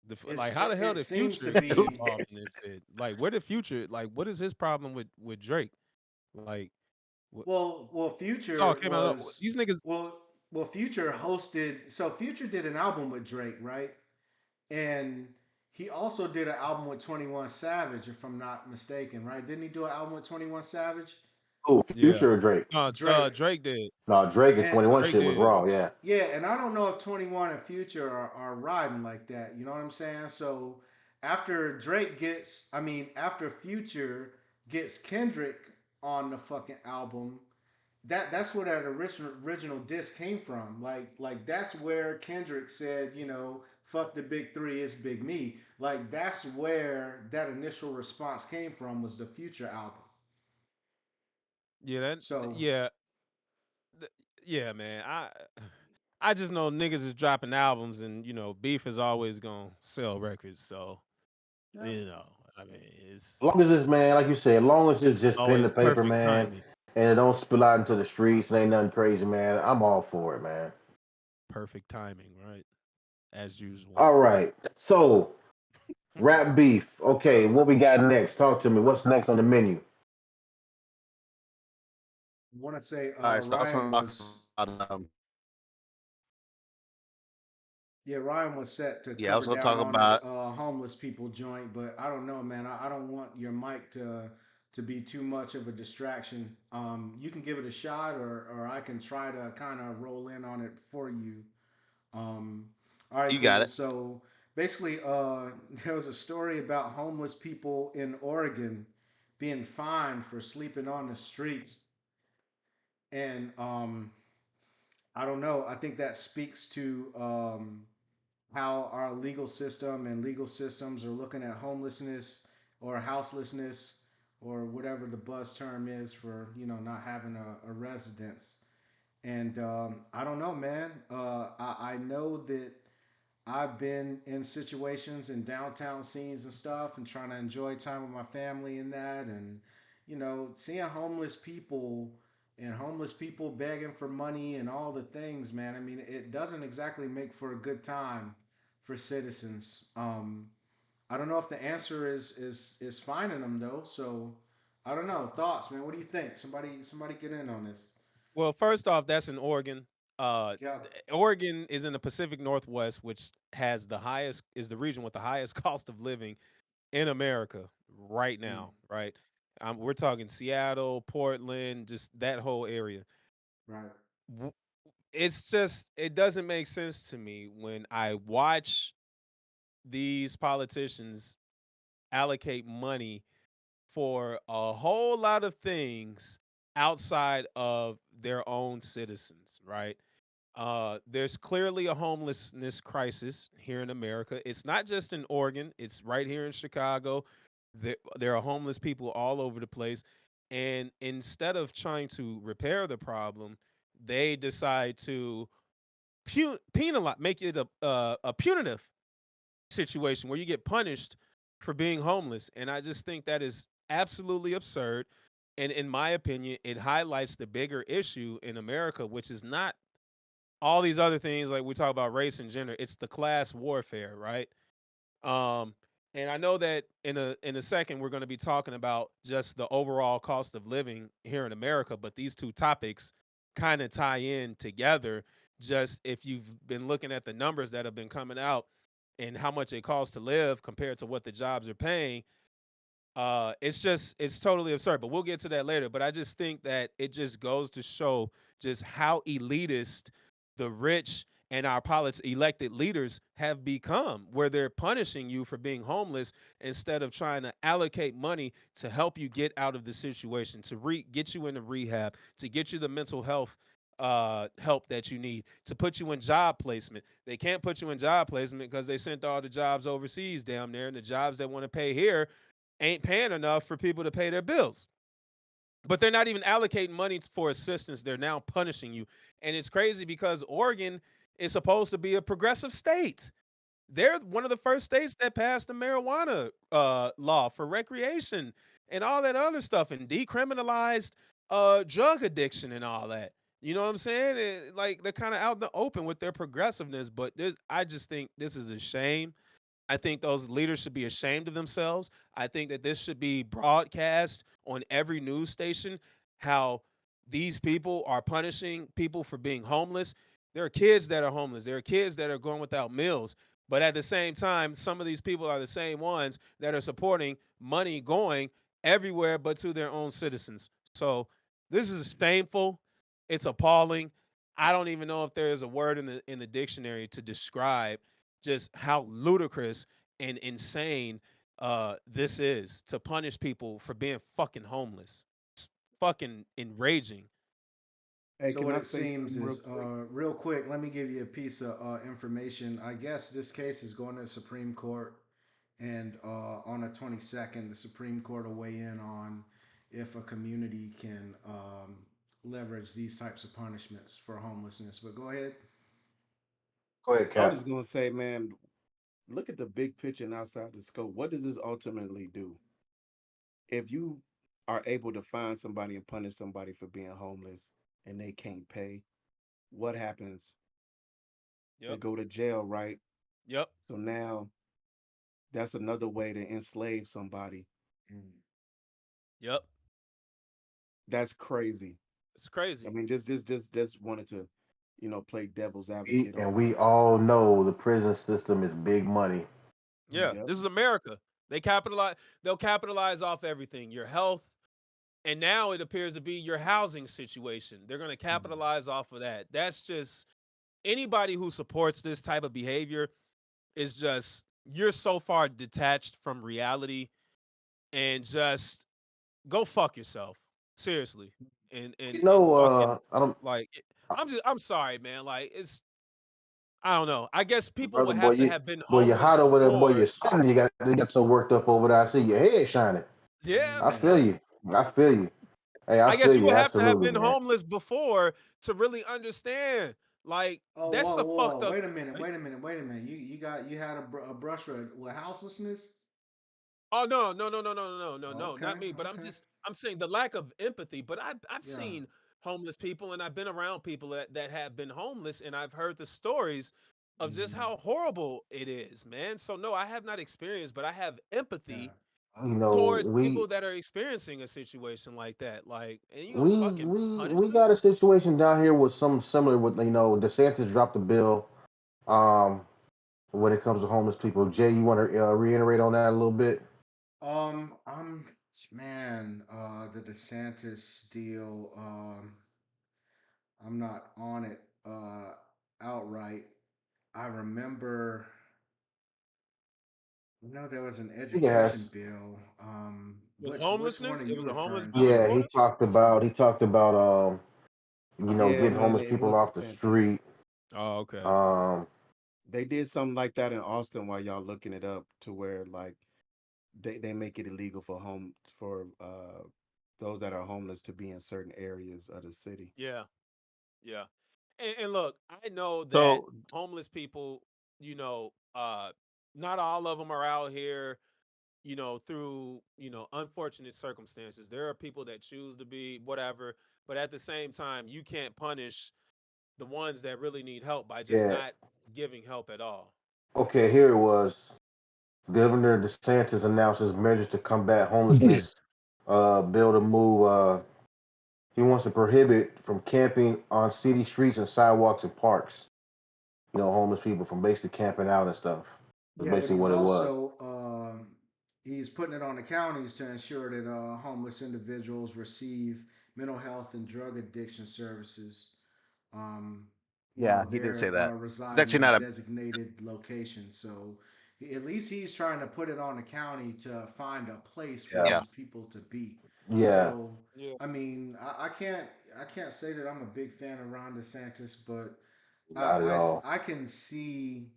It's like how the hell it did seems to Future get be involved in this shit? Like, where did Future? Like, what is his problem with Drake? Like, what? Well, This all Future came out. was These niggas. well, Future hosted. So Future did an album with Drake, right? And he also did an album with 21 Savage, if I'm not mistaken, right? Didn't he do an album with 21 Savage? Oh, Yeah. Future or Drake? Drake. Drake did. No, Drake and And 21 Drake shit was did. raw. Yeah. yeah, and I don't know if 21 and Future are riding like that. You know what I'm saying? So after Future gets Kendrick on the fucking album, that's where that original disc came from. Like that's where Kendrick said, fuck the big three, it's Big Me. Like that's where that initial response came from, was the Future album. Yeah. That. So Yeah. th- Yeah, man. I just know niggas is dropping albums, and beef is always gonna sell records. So yeah. you know, I mean, As it's long as it's, man, like you said, as long as it's just pen to always paper, perfect man, timing. and it don't spill out into the streets and ain't nothing crazy, man, I'm all for it, man. Perfect timing, right? As usual. All right. So, rap beef. Okay, what we got next? Talk to me. What's next on the menu? I want to say All right, so I was Ryan talking was about Yeah, Ryan was set to yeah, I was cover gonna down talk on his about homeless people joint, but I don't know, man. I don't want your mic to be too much of a distraction. You can give it a shot, or I can try to kind of roll in on it for you. Um, all right, you got cool. it. So basically, there was a story about homeless people in Oregon being fined for sleeping on the streets, and I don't know. I think that speaks to how our legal system and legal systems are looking at homelessness or houselessness, or whatever the buzz term is for not having a residence. And I don't know, man. I know that I've been in situations in downtown scenes and stuff, and trying to enjoy time with my family in that, and seeing homeless people and homeless people begging for money and all the things, man. I mean, it doesn't exactly make for a good time for citizens. I don't know if the answer is finding them though. So I don't know. Thoughts, man. What do you think? Somebody get in on this. Well, first off, that's in Oregon. Yeah. Oregon is in the Pacific Northwest, which is the region with the highest cost of living in America right Mm, now, right? We're talking Seattle, Portland, just that whole area. right. W- It's just it doesn't make sense to me when I watch these politicians allocate money for a whole lot of things outside of their own citizens, right? There's clearly a homelessness crisis here in America. It's not just in Oregon, it's right here in Chicago. There are homeless people all over the place. And instead of trying to repair the problem, they decide to penalize, make it a punitive situation where you get punished for being homeless. And I just think that is absolutely absurd. And in my opinion, it highlights the bigger issue in America, which is not all these other things like we talk about race and gender. It's the class warfare, right? Um, and I know that in a second we're going to be talking about just the overall cost of living here in America, but these two topics kind of tie in together. Just if you've been looking at the numbers that have been coming out and how much it costs to live compared to what the jobs are paying, it's totally absurd. But we'll get to that later. But I just think that it just goes to show just how elitist the rich and our elected leaders have become, where they're punishing you for being homeless instead of trying to allocate money to help you get out of the situation, to get you into rehab, to get you the mental health help that you need, to put you in job placement. They can't put you in job placement because they sent all the jobs overseas down there, and the jobs they want to pay here ain't paying enough for people to pay their bills. But they're not even allocating money for assistance. They're now punishing you. And it's crazy because Oregon is supposed to be a progressive state. They're one of the first states that passed the marijuana law for recreation and all that other stuff, and decriminalized drug addiction and all that. You know what I'm saying? Like they're kind of out in the open with their progressiveness, but I just think this is a shame. I think those leaders should be ashamed of themselves. I think that this should be broadcast on every news station. how these people are punishing people for being homeless. There are kids that are homeless. There are kids that are going without meals. But at the same time, some of these people are the same ones that are supporting money going everywhere but to their own citizens. So this is shameful. It's appalling. I don't even know if there is a word in the dictionary to describe just how ludicrous and insane this is to punish people for being fucking homeless. It's fucking enraging. Hey, So can what I it say seems something real is, quick? real quick, let me give you a piece of information. I guess this case is going to the Supreme Court, and on the 22nd, the Supreme Court will weigh in on if a community can leverage these types of punishments for homelessness. But go ahead. Go ahead, I was Cap. just gonna say, man, look at the big picture and outside the scope. What does this ultimately do? If you are able to find somebody and punish somebody for being homeless and they can't pay, what happens? They Yep. go to jail, right? Yep. So now that's another way to enslave somebody. Mm. Yep. That's crazy. It's I crazy. mean, just wanted to, play devil's advocate And on we that. all know the prison system is big money. Yeah. Yep. This is America. They'll capitalize off everything. Your health, and now it appears to be your housing situation. They're going to Mm. capitalize off of that. That's just anybody who supports this type of behavior is just you're so far detached from reality and just go fuck yourself. Seriously. And You and and know, fucking I don't, like I'm sorry, man. Like it's I don't know. I guess people brother would boy, have to have been boy, you're homeless hot over there, boy. before. You're shining. You got so worked up over there. I see your head shining. Yeah, I man. feel you. I feel you. Hey, I I guess feel you you would have to have absolutely, been man. homeless before to really understand. Like Oh, that's whoa, a fucked whoa! up. Wait a minute! Wait a minute! Wait a minute! You had a brush with houselessness? Oh no, no, no, no, no, no, no, no, not Okay, me. But okay, I'm saying the lack of empathy. But I've yeah. seen homeless people and I've been around people that have been homeless and I've heard the stories of just Mm, how horrible it is, man. So no, I have not experienced, but I have yeah. empathy You know, towards people that are experiencing a situation like that. Like, and you gonna we fucking we punish we them? got a situation down here with some similar with DeSantis dropped a bill um when it comes to homeless people. Jay, you want to reiterate on that a little bit? I'm man. The DeSantis deal. I'm not on it outright. I remember. There was an I think it has. education bill. With Which one homelessness, are it you was a homeless referring bill to? Yeah, before. he talked about Yeah, getting man, homeless it people was off the DeSantis. street. Oh, okay. Um, They did something like that in Austin while y'all looking it up to where like they make it illegal for those that are homeless to be in certain areas of the city. Yeah, yeah. And look, I know that So homeless people, you know, not all of them are out here, through, unfortunate circumstances. There are people that choose to be whatever, but at the same time, you can't punish the ones that really need help by just yeah. not giving help at all. Okay, here it was. Governor DeSantis announces measures to combat homelessness. Bill to move. He wants to prohibit from camping on city streets and sidewalks and parks. Homeless people from basically camping out and stuff. That's Yeah, but basically he's what it was. also he's putting it on the counties to ensure that homeless individuals receive mental health and drug addiction services um, yeah, while he did say they're that. It's residing actually in not a designated locations. So at least he's trying to put it on the county to find a place for Yeah. yeah. these people to be. Yeah. So Yeah. I mean, I can't say that I'm a big fan of Ron DeSantis, but Not at all. I can see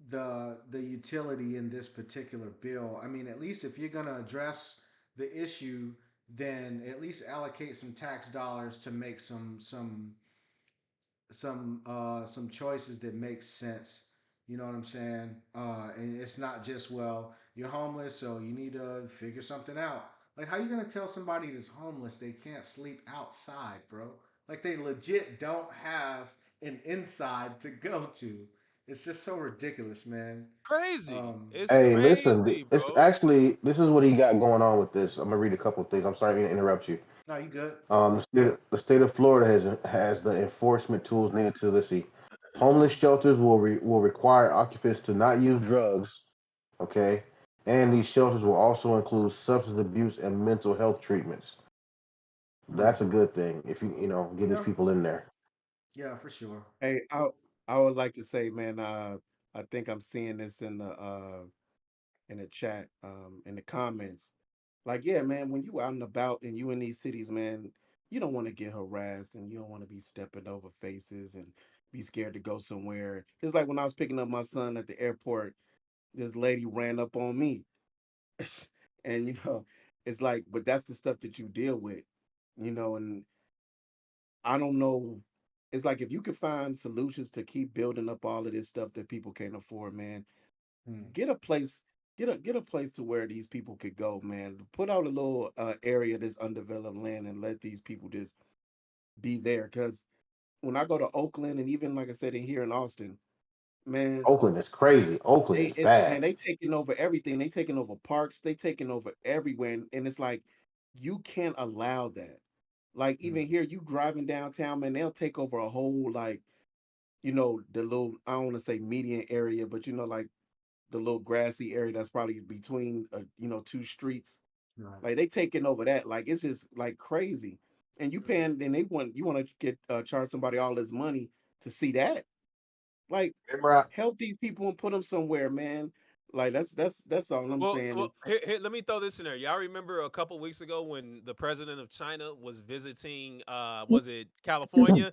the utility in this particular bill. I mean, at least if you're going to address the issue, then at least allocate some tax dollars to make some choices that make sense. You know what I'm saying? And it's not just, well, you're homeless, so you need to figure something out. Like, how you gonna tell somebody that's homeless they can't sleep outside, bro? Like, they legit don't have an inside to go to. It's just so ridiculous, man. Crazy. Um, It's Hey, listen. crazy, It's bro. actually this is what he got going on with this. I'm gonna read a couple of things. I'm sorry to interrupt you. No, you good. The state of Florida has the enforcement tools needed to, let's see, homeless shelters will require occupants to not use drugs. Okay, and these shelters will also include substance abuse and mental health treatments. Mm. That's a good thing if get these Yeah, people in there. yeah, for sure. Hey, I would like to say, man, I think I'm seeing this in the chat, in the comments. Like, yeah, man, when you out and about and you in these cities, man, you don't want to get harassed and you don't want to be stepping over faces and be scared to go somewhere. It's like when I was picking up my son at the airport, this lady ran up on me. And it's like, but that's the stuff that you deal with, and I don't know. It's like if you could find solutions to keep building up all of this stuff that people can't afford, man, Mm. get a place, get a place to where these people could go, man. Put out a little area that's undeveloped land and let these people just be there. Because when I go to Oakland and even like I said in here in Austin, man, Oakland is crazy. Oakland is bad. they taking over everything. They taking over parks. They taking over everywhere, and it's like you can't allow that. Like Mm. even here, you driving downtown, man, they'll take over a whole like the little I don't want to say median area, but like the little grassy area that's probably between two streets. Right. Like they taking over that. Like it's just like crazy. And you paying, and you want to get charge somebody all this money to see that. Like Remember, help these people and put them somewhere, man. Like that's all I'm saying. Well, here, let me throw this in there. Y'all remember a couple weeks ago when the president of China was visiting, was it California,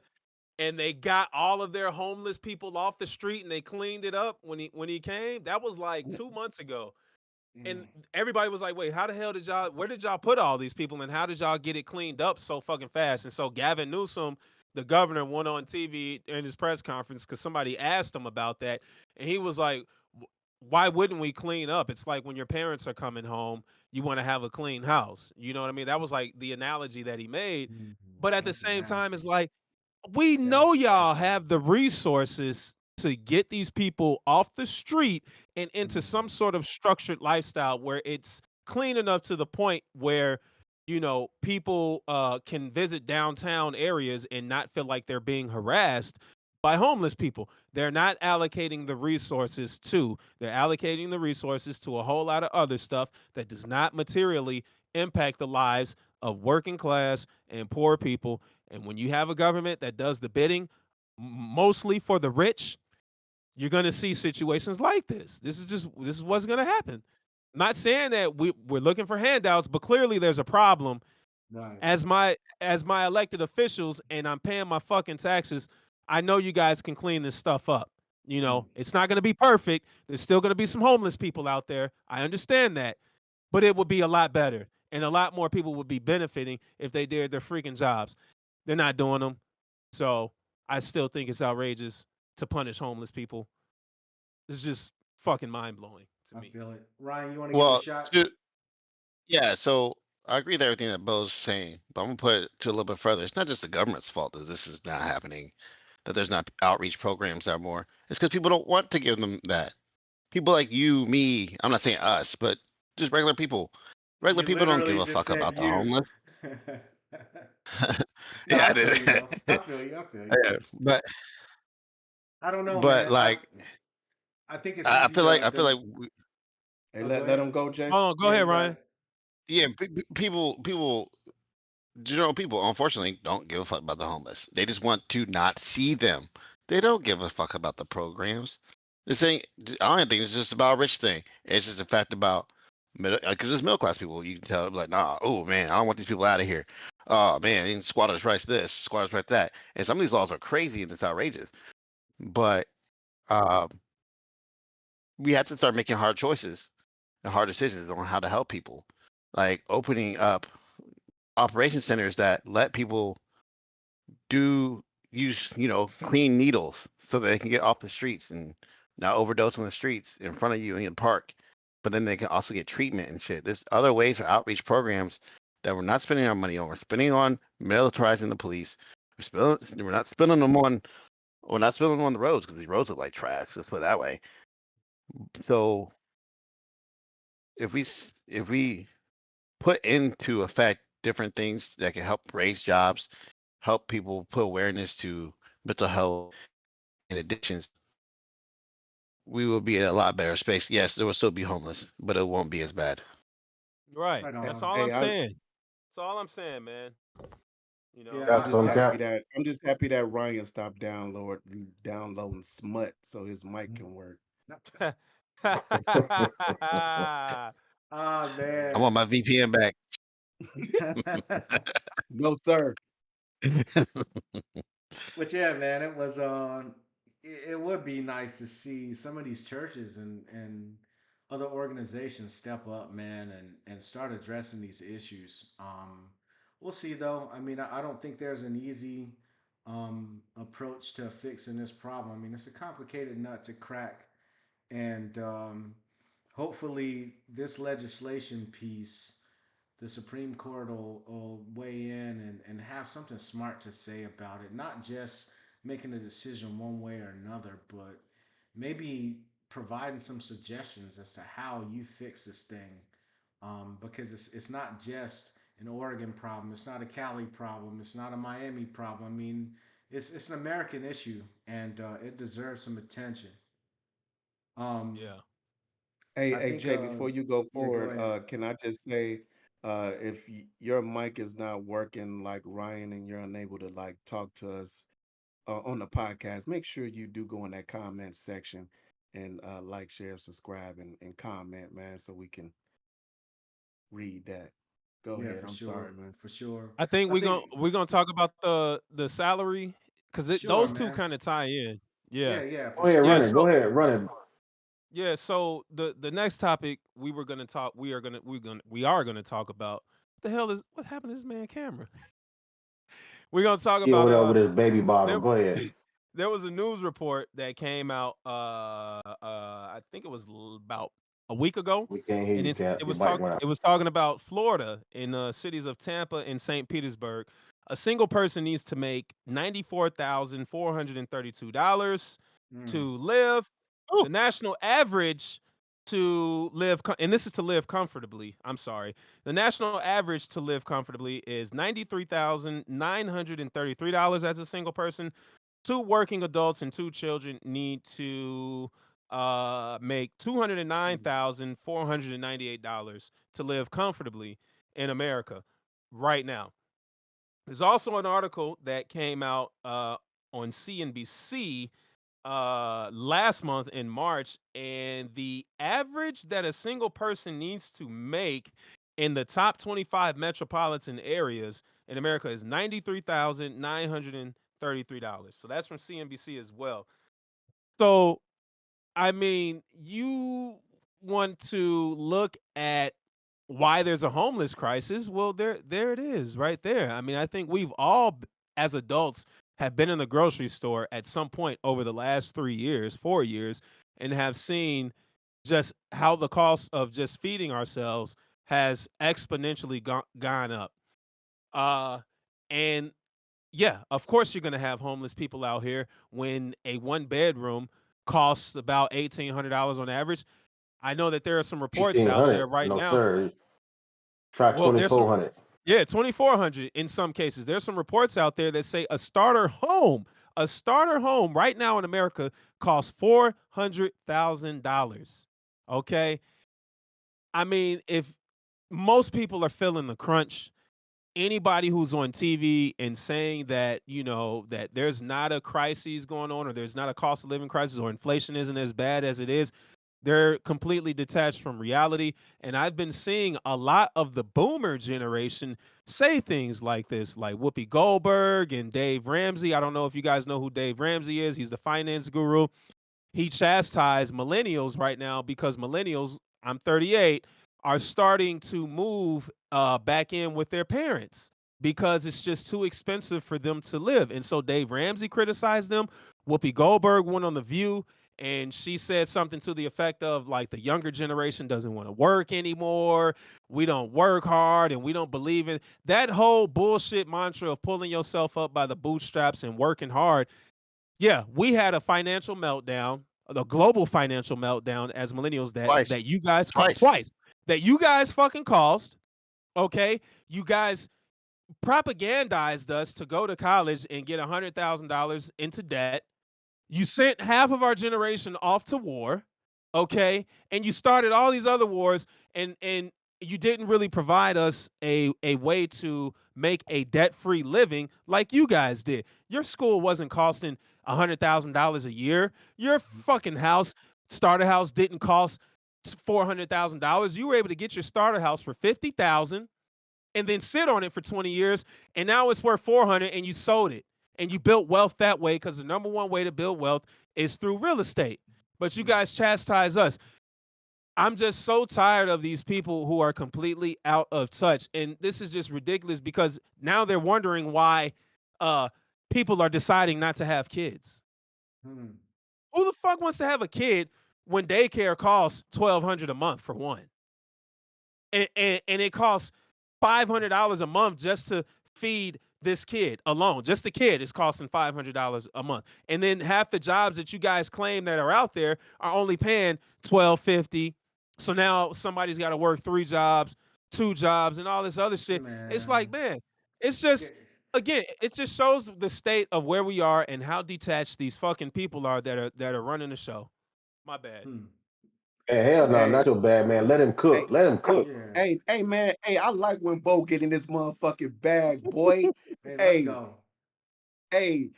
and they got all of their homeless people off the street and they cleaned it up when he came? That was like 2 months ago, and Mm. everybody was like, "Wait, how the hell did y'all? Where did y'all put all these people, and how did y'all get it cleaned up so fucking fast?" And so Gavin Newsom, the governor, went on TV in his press conference because somebody asked him about that, and he was like, why wouldn't we clean up? It's like when your parents are coming home, you want to have a clean house. You know what I mean? That was like the analogy that he made. Mhm. But at the That's same time, it's nasty. like we That's know y'all nasty. have the resources to get these people off the street and into Mm. some sort of structured lifestyle where it's clean enough to the point where people can visit downtown areas and not feel like they're being harassed by homeless people. They're not allocating the resources to. They're allocating the resources to a whole lot of other stuff that does not materially impact the lives of working class and poor people. And when you have a government that does the bidding mostly for the rich, you're going to see situations like this. This is what's going to happen. I'm not saying that we're looking for handouts, but clearly there's a problem. Right. As my elected officials, and I'm paying my fucking taxes, I know you guys can clean this stuff up. Mm. It's not going to be perfect. There's still going to be some homeless people out there. I understand that, but it would be a lot better, and a lot more people would be benefiting if they did their freaking jobs. They're not doing them, so I still think it's outrageous to punish homeless people. It's just fucking mind blowing to I me. feel it. Ryan, you want to give it a Well, shot? yeah, so I agree with everything that Bo's saying, but I'm gonna put it to a little bit further. It's not just the government's fault that this is not happening, that there's not outreach programs that are more. It's because people don't want to give them that. People like you, me, I'm not saying us, but just regular people. Regular You people don't give literally a just fuck about said the you. homeless. No, Yeah, I I did. feel you though. I feel you. I feel you. Yeah, but I don't know, but man. I like I think it's I easy feel like to I feel to. like Hey, Oh, go let ahead. them go, Jay. Oh, go Yeah, ahead, you got Ryan. it. yeah, people general people unfortunately don't give a fuck about the homeless. They just want to not see them. They don't give a fuck about the programs. This ain't. I don't even think it's just about a rich thing. It's just a fact about middle, because it's middle class people. You can tell like, nah, oh man, I don't want these people out of here. Oh man, and squatters rights this, squatters rights that, and some of these laws are crazy and it's outrageous. But um, we have to start making hard choices and hard decisions on how to help people, like opening up operation centers that let people do use, clean needles so that they can get off the streets and not overdose on the streets in front of you in the park. But then they can also get treatment and shit. There's other ways for outreach programs that we're not spending our money on. We're spending on militarizing the police. We're not spending them on. We're not spending them on the roads because these roads look like trash. Let's put it that way. So if we put into effect different things that can help raise jobs, help people put awareness to mental health and addictions, we will be in a lot better space. Yes, there will still be homeless, but it won't be as bad. Right. Right That's on. all I'm Hey, saying. That's all I'm saying, man. You know. Yeah, Got I'm just some happy cap. that Ryan stopped downloading smut so his mic can work. Ah I want man. my VPN back. No, sir. But yeah, man, it was it would be nice to see some of these churches and other organizations step up, man, and start addressing these issues. We'll see though. I mean, I don't think there's an easy approach to fixing this problem. I mean, it's a complicated nut to crack, and hopefully this legislation piece, the Supreme Court will weigh in and have something smart to say about it. Not just making a decision one way or another, but maybe providing some suggestions as to how you fix this thing. Because it's not just an Oregon problem. It's not a Cali problem. It's not a Miami problem. I mean, it's an American issue, and it deserves some attention. Um, Yeah. Hey, I hey, think, Jay, before you go yeah, go forward, ahead. can I just say, if your mic is not working like Ryan and you're unable to like talk to us on the podcast, make sure you do go in that comment section and like, share, subscribe, and comment, man, so we can read that. Go Yeah, ahead. for I'm sure, sorry, man. for sure. I think I think, we're gonna talk about the salary because sure, those two man. kind of tie in. Yeah. Yeah, yeah, for Go ahead, Yeah. sure. run it. Go So ahead, run it. yeah. So the next topic we were gonna talk. We are gonna talk about what the hell is what happened to this man camera. We're gonna talk He about over there with his baby bottle. there Go ahead. there was a news report that came out I think it was about a week ago, We can't hear and you, Cap. Your mic went out. it was talking about Florida in cities of Tampa and St. Petersburg. A single person needs to make $94,432 Mm. to live. Ooh, The national average to live and this is to live comfortably. I'm sorry. The national average to live comfortably is $93,933 as a single person. Two working adults and two children need to make $209,498 to live comfortably in America right now. There's also an article that came out on CNBC last month in March, and the average that a single person needs to make in the top 25 metropolitan areas in America is $93,933. So that's from CNBC as well. So I mean, you want to look at why there's a homeless crisis. Well, there it is, right there. I mean, I think we've all, as adults, have been in the grocery store at some point over the last 3 years, 4 years, and have seen just how the cost of just feeding ourselves has exponentially gone up. Uh, and yeah, of course you're gonna have homeless people out here when a one bedroom costs about $1,800 on average. I know that there are some reports out 1,800. there right No, now. sir. Try Well, there's some 2,400. yeah, 2,400 in some cases. There's some reports out there that say a starter home right now in America costs $400,000. Okay, I mean, if most people are feeling the crunch, anybody who's on TV and saying that, that there's not a crisis going on or there's not a cost of living crisis or inflation isn't as bad as it is, they're completely detached from reality. And I've been seeing a lot of the boomer generation say things like this, like Whoopi Goldberg and Dave Ramsey. I don't know if you guys know who Dave Ramsey is. He's the finance guru. He chastised millennials right now because millennials, I'm 38, are starting to move back in with their parents because it's just too expensive for them to live. And so Dave Ramsey criticized them. Whoopi Goldberg went on The View and she said something to the effect of like the younger generation doesn't want to work anymore. We don't work hard and we don't believe in that whole bullshit mantra of pulling yourself up by the bootstraps and working hard. Yeah, we had a financial meltdown, the global financial meltdown as millennials that twice, that you guys twice. twice that you guys fucking caused. Okay, you guys propagandized us to go to college and get $100,000 into debt. You sent half of our generation off to war, okay? And you started all these other wars, and you didn't really provide us a way to make a debt-free living like you guys did. Your school wasn't costing $100,000 a year. Your fucking house, starter house, didn't cost $400,000. You were able to get your starter house for 50,000 and then sit on it for 20 years, and now it's worth 400 and you sold it and you built wealth that way, because the number one way to build wealth is through real estate. But you guys chastise us. I'm just so tired of these people who are completely out of touch, and this is just ridiculous because now they're wondering why uh people are deciding not to have kids. Hmm. Who the fuck wants to have a kid when daycare costs $1,200 a month for one, and it costs $500 a month just to feed this kid alone. Just the kid is costing $500 a month, and then half the jobs that you guys claim that are out there are only paying $1,250. So now somebody's got to work 3 jobs, 2 jobs, and all this other shit. It's like, Man. man, it's just, again, it just shows the state of where we are and how detached these fucking people are that are running the show. My bad. Hmm. Hey, hell no, Hey, not your bad, man. Let him hey, cook. Let him cook. Yeah. hey, man. Hey, I like when Bo get in this motherfucking bag, boy. Hey, let's Hey, go. hey,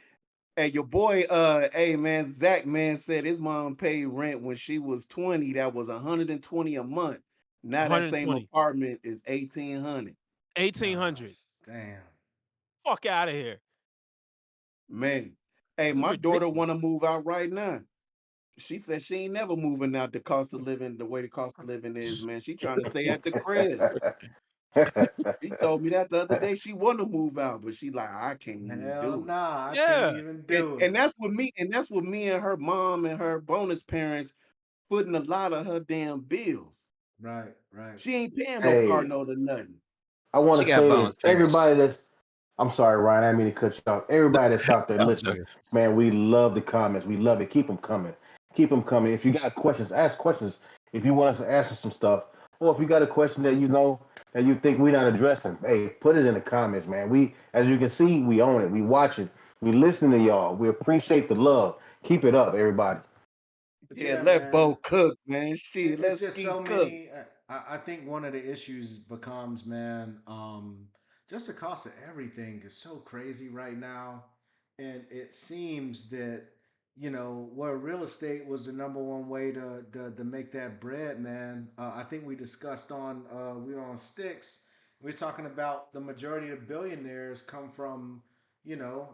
hey, your boy, hey man, Zach man said his mom paid rent when she was 20. That was 120 a month. Now that same 120, apartment is 1,800. 1,800. Gosh, damn. Fuck out of here. Man, hey, This is my daughter ridiculous. want to move out right now. She said she ain't never moving out. The way the cost of living is, man. She trying to stay at the crib. She told me that the other day. She want to move out, but she like, I can't even Hell do it. nah, I can't Yeah. even And do and it. that's what me and that's what me and her mom and her bonus parents putting a lot of her damn bills. Right, right. She ain't paying no car Hey, note or nothing. I want She to got say bonus this. parents. Everybody that's, I'm sorry, Ryan, I didn't mean to cut you off. Everybody that's out there I'm listening, joking. man, we love the comments. We love it. Keep them coming. Keep them coming. If you got questions, ask questions. If you want us to answer some stuff, or if you got a question that you know that you think we're not addressing, hey, put it in the comments, man. We, as you can see, we own it. We watch it. We listen to y'all. We appreciate the love. Keep it up, everybody. But Yeah, yeah, let man, Bo cook, man. Shit, it's let just Ski so cook. many. I think one of the issues becomes, man, just the cost of everything is so crazy right now, and it seems that where real estate was the number one way to make that bread, man. I think we discussed on we were on Sticks. We are talking about the majority of billionaires come from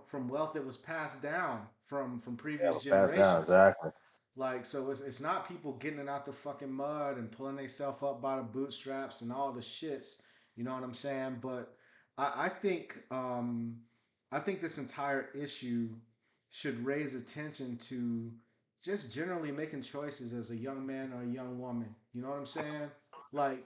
from wealth that was passed down from Yeah, previous we'll pass down, generations. exactly. Like, so it's not people getting it out the fucking mud and pulling themselves up by the bootstraps and all the shits. You know what I'm saying? But I think this entire issue should raise attention to just generally making choices as a young man or a young woman. You know what I'm saying? Like,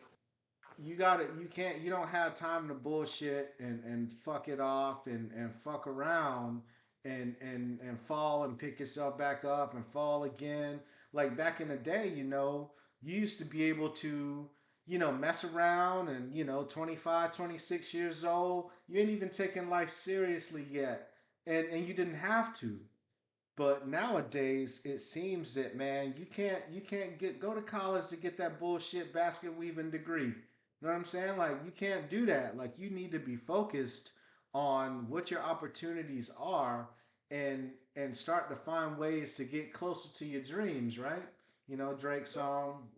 you don't have time to bullshit and fuck it off and fuck around and fall and pick yourself back up and fall again. Like back in the day, you used to be able to mess around and 25, 26 years old, you ain't even taking life seriously yet, and you didn't have to. But nowadays, it seems that, man, you can't get go to college to get that bullshit basket weaving degree. You know what I'm saying? Like, you can't do that. Like, you need to be focused on what your opportunities are and start to find ways to get closer to your dreams, right? Drake's song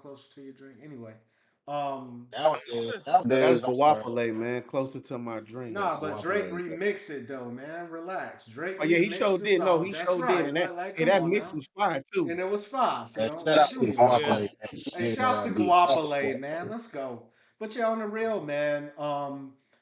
"Closer to Your Dream." Anyway, um, Nowadays, That's nowadays, I'm sorry. Guapole, man. Closer to my dream. That's nah, but Drake Guapole. remixed it though, man. Relax. Drake Oh yeah, he remixed sure the did. No, song. he That's sure did. right. And that Like, hey, come that on mix now. was fire too. And it was fire. So Man, shout out do to me wrong. Yeah. Guapole, Hey, man. shouts to Shit, Guapale, man. Let's go. But yeah, on the real, man.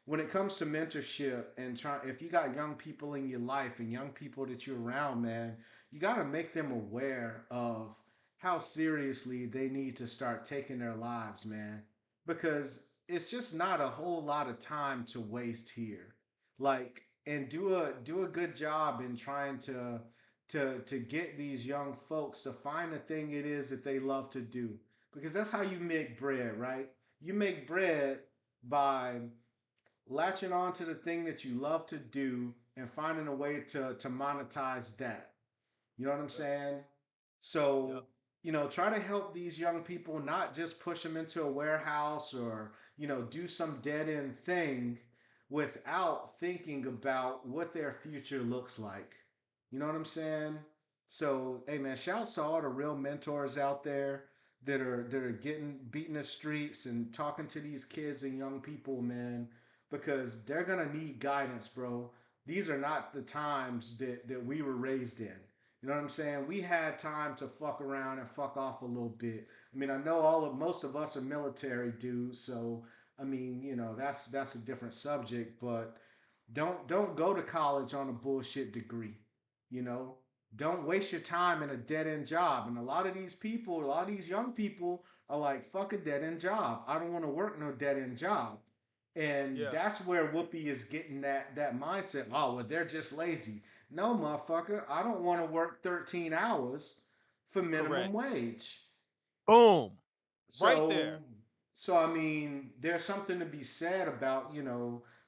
When it comes to mentorship and if you got young people in your life and young people that you're around, man, you got to make them aware of how seriously they need to start taking their lives, man. Because it's just not a whole lot of time to waste here. Like, and do a good job in trying to get these young folks to find the thing it is that they love to do, because that's how you make bread, right? You make bread by latching on to the thing that you love to do and finding a way to monetize that. You know what I'm Yep. saying? Yep. So, try to help these young people, not just push them into a warehouse or, do some dead end thing without thinking about what their future looks like. You know what I'm saying? So, hey man, shouts to all the real mentors out there that are getting beating the streets and talking to these kids and young people, man, because they're gonna need guidance, bro. These are not the times that we were raised in. You know what I'm saying? We had time to fuck around and fuck off a little bit. I mean, I know most of us are military dudes, so I mean, that's a different subject, but don't go to college on a bullshit degree. You know, don't waste your time in a dead end job. And a lot of these people, a lot of these young people are like, fuck a dead end job. I don't want to work no dead end job. And Yeah. that's where Whoopi is getting that mindset. Oh, well, they're just lazy. No, motherfucker, I don't want to work 13 hours for minimum Correct. wage. Boom. Right So, there. so I mean, there's something to be said about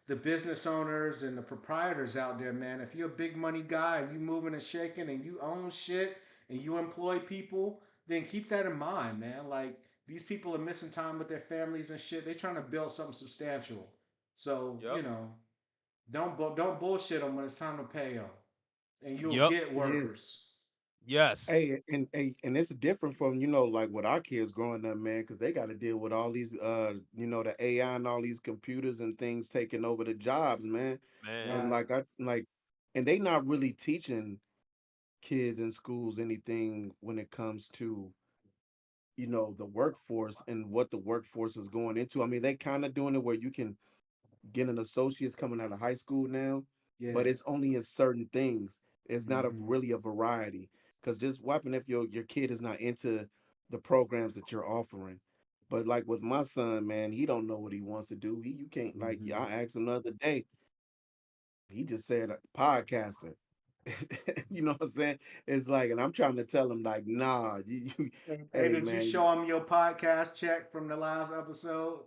the business owners and the proprietors out there, man. If you're a big money guy and you moving and shaking and you own shit and you employ people, then keep that in mind, man. Like these people are missing time with their families and shit. They're trying to build something substantial. So Yep. don't bullshit them when it's time to pay them, and you'll Yep. get Yeah. workers. Yes. And it's different from like with our kids growing up, man, because they got to deal with all these the AI and all these computers and things taking over the jobs, man. And Man. Right. and they not really teaching kids in schools anything when it comes to the workforce and what the workforce is going into. I mean, they kind of doing it where you can get an associate's coming out of high school now, but Yeah. it's only in certain things. It's not a Mm-hmm. really a variety. Because just wiping if your kid is not into the programs that you're offering. But like with my son, man, he don't know what he wants to do. You can't like Mm-hmm. I asked him the other day. He just said podcaster. You know what I'm saying? It's like, and I'm trying to tell him like, nah, Hey, hey did you man, show him your podcast check from the last episode?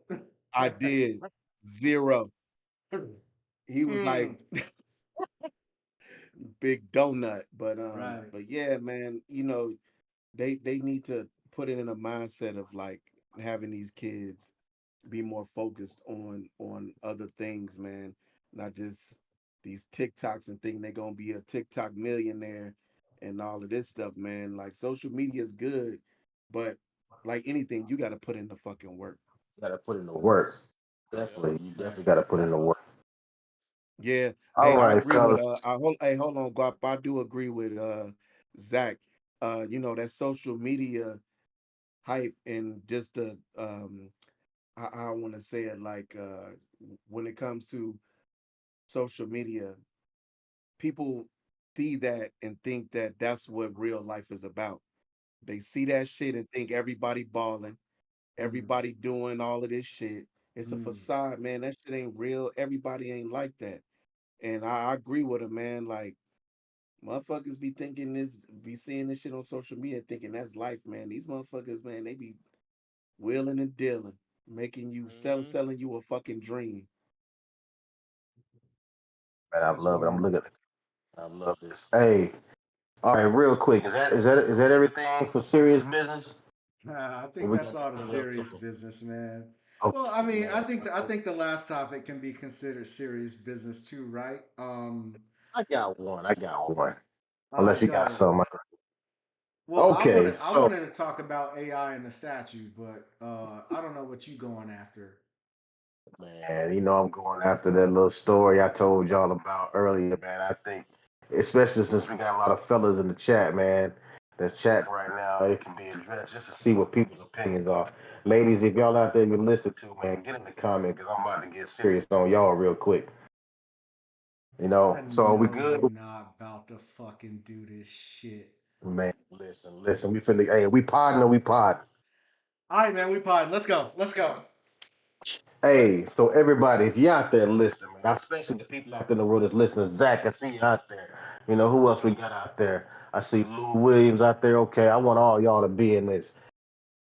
I did zero. He was like, Mm, big donut. But right. yeah, man, they need to put it in a mindset of like having these kids be more focused on other things, man. Not just these TikToks and think they're gonna be a TikTok millionaire and all of this stuff, man. Like social media is good, but like anything, you gotta put in the fucking work. You gotta put in the work. Facts. Yep. Definitely, you definitely Facts. gotta put in the work. Yeah. All Hey, I right, agree with fellas. hold on, Guap. I do agree with Zach. That social media hype and just the I want to say it like when it comes to social media, people see that and think that that's what real life is about. They see that shit and think everybody balling, Mm, everybody doing all of this shit. It's a mm. facade, man. That shit ain't real. Everybody ain't like that. And I agree with him, man. Like motherfuckers be thinking this, be seeing this shit on social media, thinking that's life, man. These motherfuckers, man, they be wheeling and dealing, making you Hmm. selling you a fucking dream. Man, I That's love it. I'm word. looking. I love this. Hey, all right, real quick. Is that everything for serious business? Nah, I Or think we that's got all the anything else? serious business, man. Well, I Okay, mean, I man. think I think the last topic can be considered serious business too, right? I got one. I got one. All Unless right, you got go. some. Well, I Okay, wanted I so wanted to talk about AI and the statue, but I don't know what you going after. man, I'm going after that little story I told y'all about earlier, man. I think, especially since we got a lot of fellas in the chat, man, that's chatting right now, it can be addressed just to see what people's opinions are. Ladies, if y'all out there you listen to, man, get in the comment because I'm about to get serious on y'all real quick. I So are we know good? you're not about to fucking do this shit. Man, listen. We finna, hey, we podding or we pod. All right, man, we pod. Let's go. Let's go. Hey, so everybody, if you're out there listening, man, especially the people out there in the world that's listening, Zach, I see you out there. Who else we got out there? I see Lou Williams out there. Okay, I want all y'all to be in this.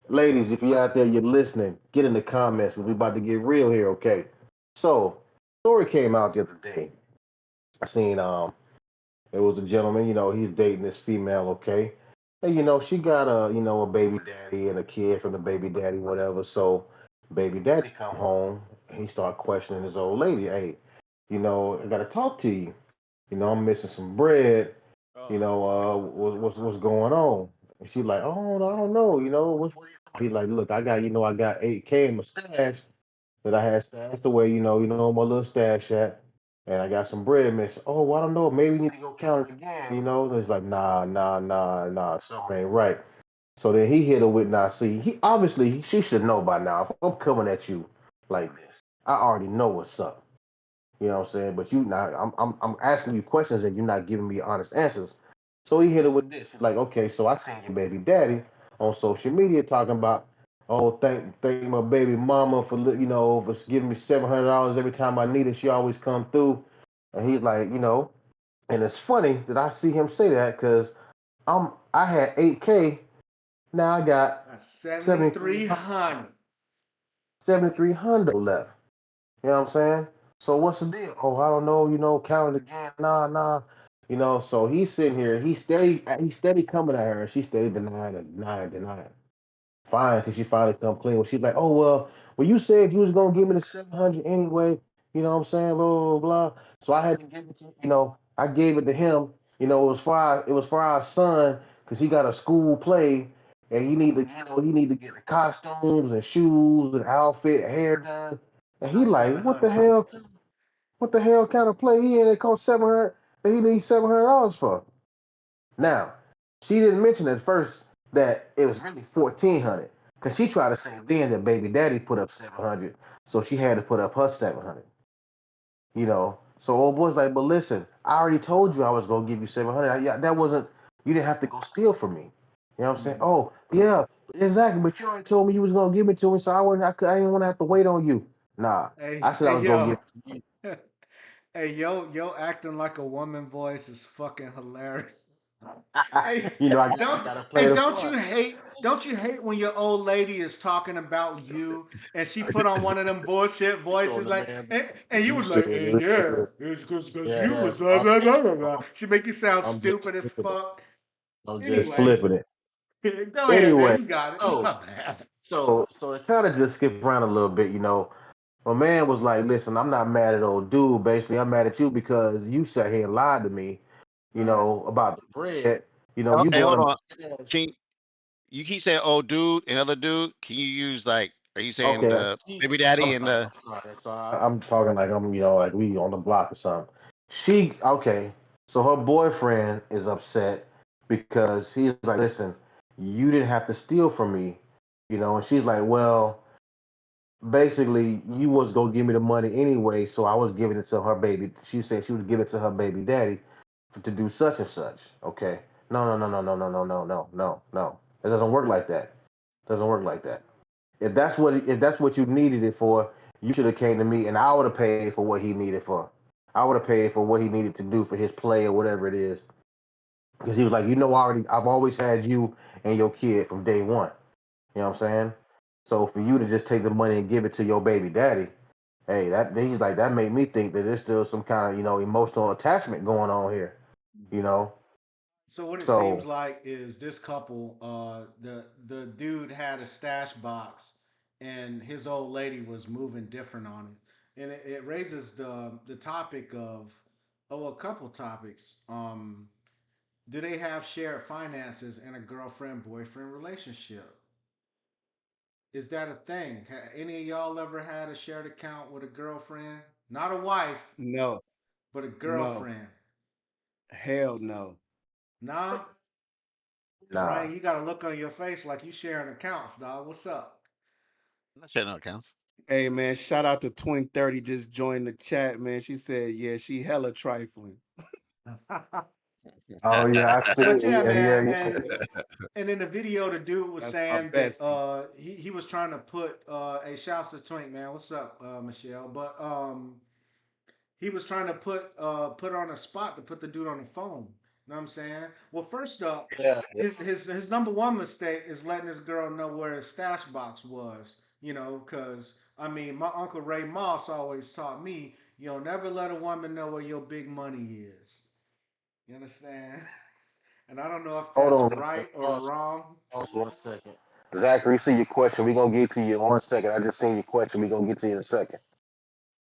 Ladies, if you're out there, you're listening, get in the comments. We about to get real here, okay? So, story came out the other day. I seen it was a gentleman, he's dating this female, okay? And she got a baby daddy and a kid from the baby daddy, whatever. So baby daddy come home and he start questioning his old lady. Hey, I gotta talk to you. I'm missing some bread. Oh, What's going on? And she's like, oh, no, I don't know. What he like, look, I got 8K in my stash that I had stashed away, my little stash at, and I got some bread missing. Oh, well, I don't know, maybe we need to go count it again, And it's like, nah, something ain't right. So then he hit her with, nah, see, he obviously she should know by now. If I'm coming at you like this, I already know what's up. You know what I'm saying? But you not, I'm asking you questions and you're not giving me honest answers. So he hit it with this. Like, okay, so I seen your baby daddy on social media talking about, oh, thank my baby mama for for giving me $700 every time I need it. She always come through. And he's like, and it's funny that I see him say that because I had 8K. Now I got That's 7300 7,300. 7300 left. You know what I'm saying? So what's the deal? Oh, I don't know. Count it again. Nah. So he's sitting here. He's steady coming at her. She's steady denying. Fine, because she finally come clean. Well, she's like, oh well, you said you was gonna give me the 700 anyway. You know what I'm saying? Blah blah blah. So I had to give it to I gave it to him. It was for our son because he got a school play and he need to get the costumes and shoes and outfit, hair done. And he Not like, what the 700. hell? What the hell kind of play he in? It cost 700. And he needs $700 for. Now, she didn't mention at first that it was really 1,400 because she tried to say then that baby daddy put up 700, so she had to put up her 700. So old boy's like, but listen, I already told you I was gonna give you 700. Yeah, that wasn't. You didn't have to go steal from me. You know what I'm saying? Mhm. Oh yeah, exactly. But you already told me you was gonna give it to me, so I didn't want to have to wait on you. Nah, Hey, I said I hey, was gonna give yo. it to you. Hey, yo, acting like a woman voice is fucking hilarious. Hey, I don't gotta play hey, the don't you part. hate don't you hate when your old lady is talking about you and she put on one of them bullshit Showing voices the like man and you you was said like, hey, yeah, it. it's because you Yeah, was blah, blah, blah, blah, blah. She make you sound I'm just stupid as flipping it. fuck. I'm just Anyway, flipping it. go ahead, man. Anyway, You got it. so My bad. so it kind of just skipped around a little bit. My man was like, "Listen, I'm not mad at old dude. Basically, I'm mad at you because you sat here and lied to me. Right. About the bread. You Hey, brought hold him on. a stash. Can you keep saying old dude and other dude? Can you use like, are you saying Okay, the baby daddy I'm and sorry. the? I'm sorry. So I'm talking like I'm like we on the block or something. She okay. So her boyfriend is upset because he's like, listen, you didn't have to steal from me, and she's like, well, basically you was gonna give me the money anyway, so I was giving it to her baby. She said she was giving it to her baby daddy to do such and such. Okay. No. It doesn't work like that. It doesn't work like that. If that's what you needed it for, you should have came to me and I would have paid for what he needed for. I would have paid for what he needed to do for his play or whatever it is. Because he was like, I've always had you and your kid from day one. You know what I'm saying? So for you to just take the money and give it to your baby daddy, hey, that he's like that made me think that there's still some kind of emotional attachment going on here. You know, So what it seems so like is this couple, the dude had a stash box, and his old lady was moving different on it, and it raises the topic of a couple topics. Do they have shared finances in a girlfriend boyfriend relationship? Is that a thing? Any of y'all ever had a shared account with a girlfriend? Not a wife, No, but a no, girlfriend. hell no. Nah, nah, Ryan, you got a look on your face like you sharing accounts, dog. What's up? That shit no accounts. Hey man, shout out to Twink 30 just joined the chat, man. She said, yeah, she hella trifling. oh yeah, I see, But yeah, man, yeah. and in the video, the dude was That's my saying that bestie. he was trying to put a shouts to Twink, man. What's up, Michelle? But he was trying to put on a spot to put the dude on the phone. know what I'm saying? Well, first up, Yeah. his number one mistake is letting this girl know where his stash box was. You know, because I mean, my uncle Ray Moss always taught me, you know, never let a woman know where your big money is. You understand? And I don't know if Hold that's on. right or Pause, wrong. pause 1 second. Zachary, see your question. We're gonna get to you in 1 second. I just seen your question. We're gonna get to you in a second.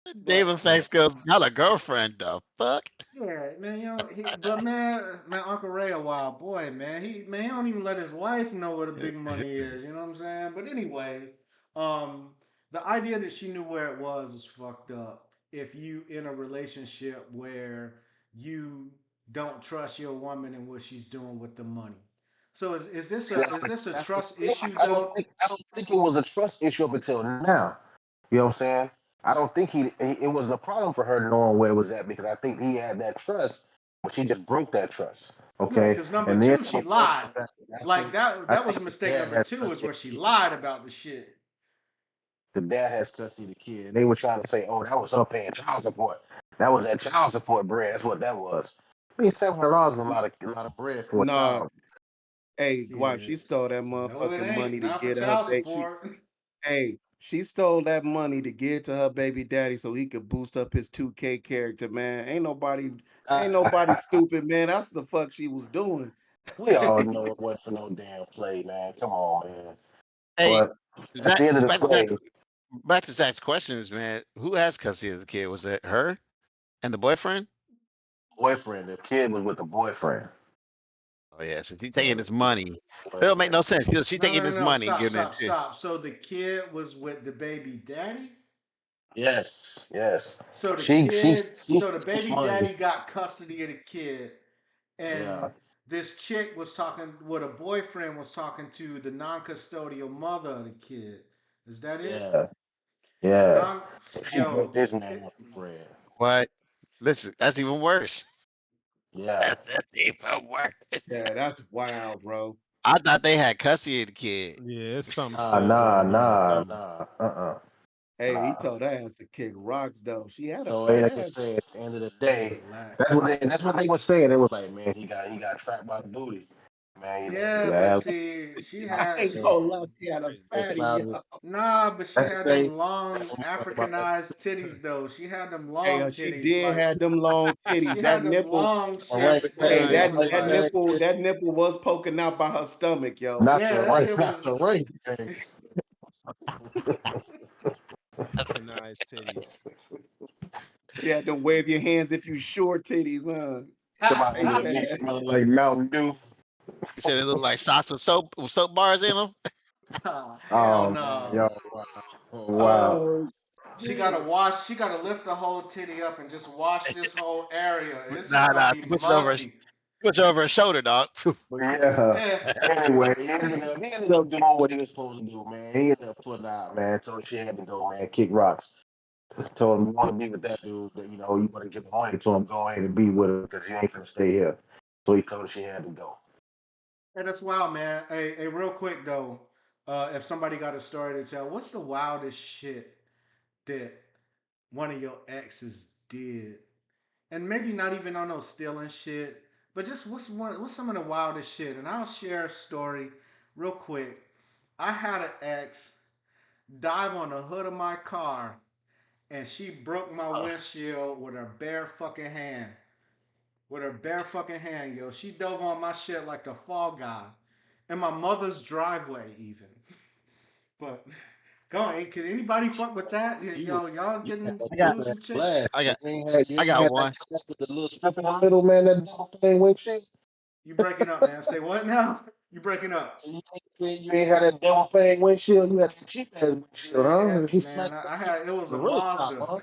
But David Fax goes, not a girlfriend, the fuck? yeah, man, you know, but man, Uncle Ray a wild boy, man. He don't even let his wife know where the big money is. You know what I'm saying? But anyway, um, the idea that she knew where it was is fucked up. If you in a relationship where you don't trust your woman and what she's doing with the money, so is this a That's the trust thing. issue I don't though? think I don't think it was a trust issue up until now. You know what I'm saying? I don't think it wasn't a problem for her knowing where it was at because I think he had that trust, but she just broke that trust. Yeah, Okay, because number and then two, on she top lied. of that, Like that I that was think the mistake dad number has two is custody where of she the kid. lied about the shit. The dad has custody of the kid. And they were trying to say, "Oh, that was her paying child support. That was that child support bread. That's what that was." I mean, $700 is a lot of bread for a Nah, child. hey, Guap, she stole that Shit. No, it motherfucking ain't. money to Not for get her child baby. support. Hey, she stole that money to give to her baby daddy so he could boost up his 2K character, man. Ain't nobody stupid, man. That's the fuck she was doing. We all know it wasn't for no damn play, man. Come on, man. Hey, But at Zach, the end of the day, back to Zach's questions, man. Who has custody of the kid? Was it her and the boyfriend? boyfriend, the kid was with the boyfriend. Oh yeah, so she's taking this money. It don't make Boyfriend. no sense. She No, taking no, no, this no. money and Stop, giving it stop, to. stop. So the kid was with the baby daddy? Yes, yes. So the She she kid, she so the stole baby money. daddy got custody of the kid, Yeah, and this chick was talking, what a boyfriend was talking to the non-custodial mother of the kid. Is that it? yeah, yeah. Non, She broke yo, this man it, up for bread. What? Listen, that's even worse. Yeah. That's even worse. Yeah, that's wild, bro. I thought they had custody of the kid. Yeah, it's something Nah, still nah, going on nah, too. nah. Hey, he Nah. told her ass to kick rocks though. She had a So fat like I ass. said, at the end of the hey, day, relax. that's what they were saying. It was like, man, he got trapped by the booty. Man, Yeah, but that's see, she I had ain't she gonna lie, she had a Crazy. fatty, about yo. it. nah, but she That's to had say, them that's long when we talk about that. Africanized titties though. She had them Hey, long she titties, did like have them long she titties. That had them nipple, long Right, shits. That hey, shit Recognized was that like, titties. nipple, that nipple was poking out by her stomach, yo. not yeah, the that right, shit not the was. right thing. Recognized titties. You had to wave your hands if you short titties, huh? Somebody ain't gonna be smelling like Mountain Dew. You said it looked like socks with soap bars in them. Oh, hell Oh man, no. yo, wow. Oh, wow. Oh, She gotta shit. wash. She gotta lift the whole titty up and just wash this whole area. It's just Nah, gonna nah. be Switch musty. over her shoulder, dog. But yeah. Yeah. Anyway, he ended up doing what he was supposed to do, man. He ended up putting out, man. Told her she had to go, man. Kick rocks. Told him you want to be with that dude, that you want to give money to him. Go ahead and be with him because you ain't gonna stay here. So he told her she had to go. Hey, that's wild, man. Hey, real quick though, if somebody got a story to tell, what's the wildest shit that one of your exes did? And maybe not even on no stealing shit, but just what's some of the wildest shit? And I'll share a story real quick. I had an ex dive on the hood of my car, and she broke my windshield with her bare fucking hand. With her bare fucking hand, yo. She dove on my shit like the fall guy. In my mother's driveway, even. But go on, can anybody fuck with that? You Yo, y'all you had getting that I got, loose dumbass with chicks? glass. I got, You I ain't got had that one. glass with the little strip in the middle, man. That double pane windshield. You breaking up, man. Say what now? You breaking up. You ain't had that double pane windshield. You had that cheap ass windshield, huh? He Man, smacked I that shit had it was on a the rooftop, Mazda. huh?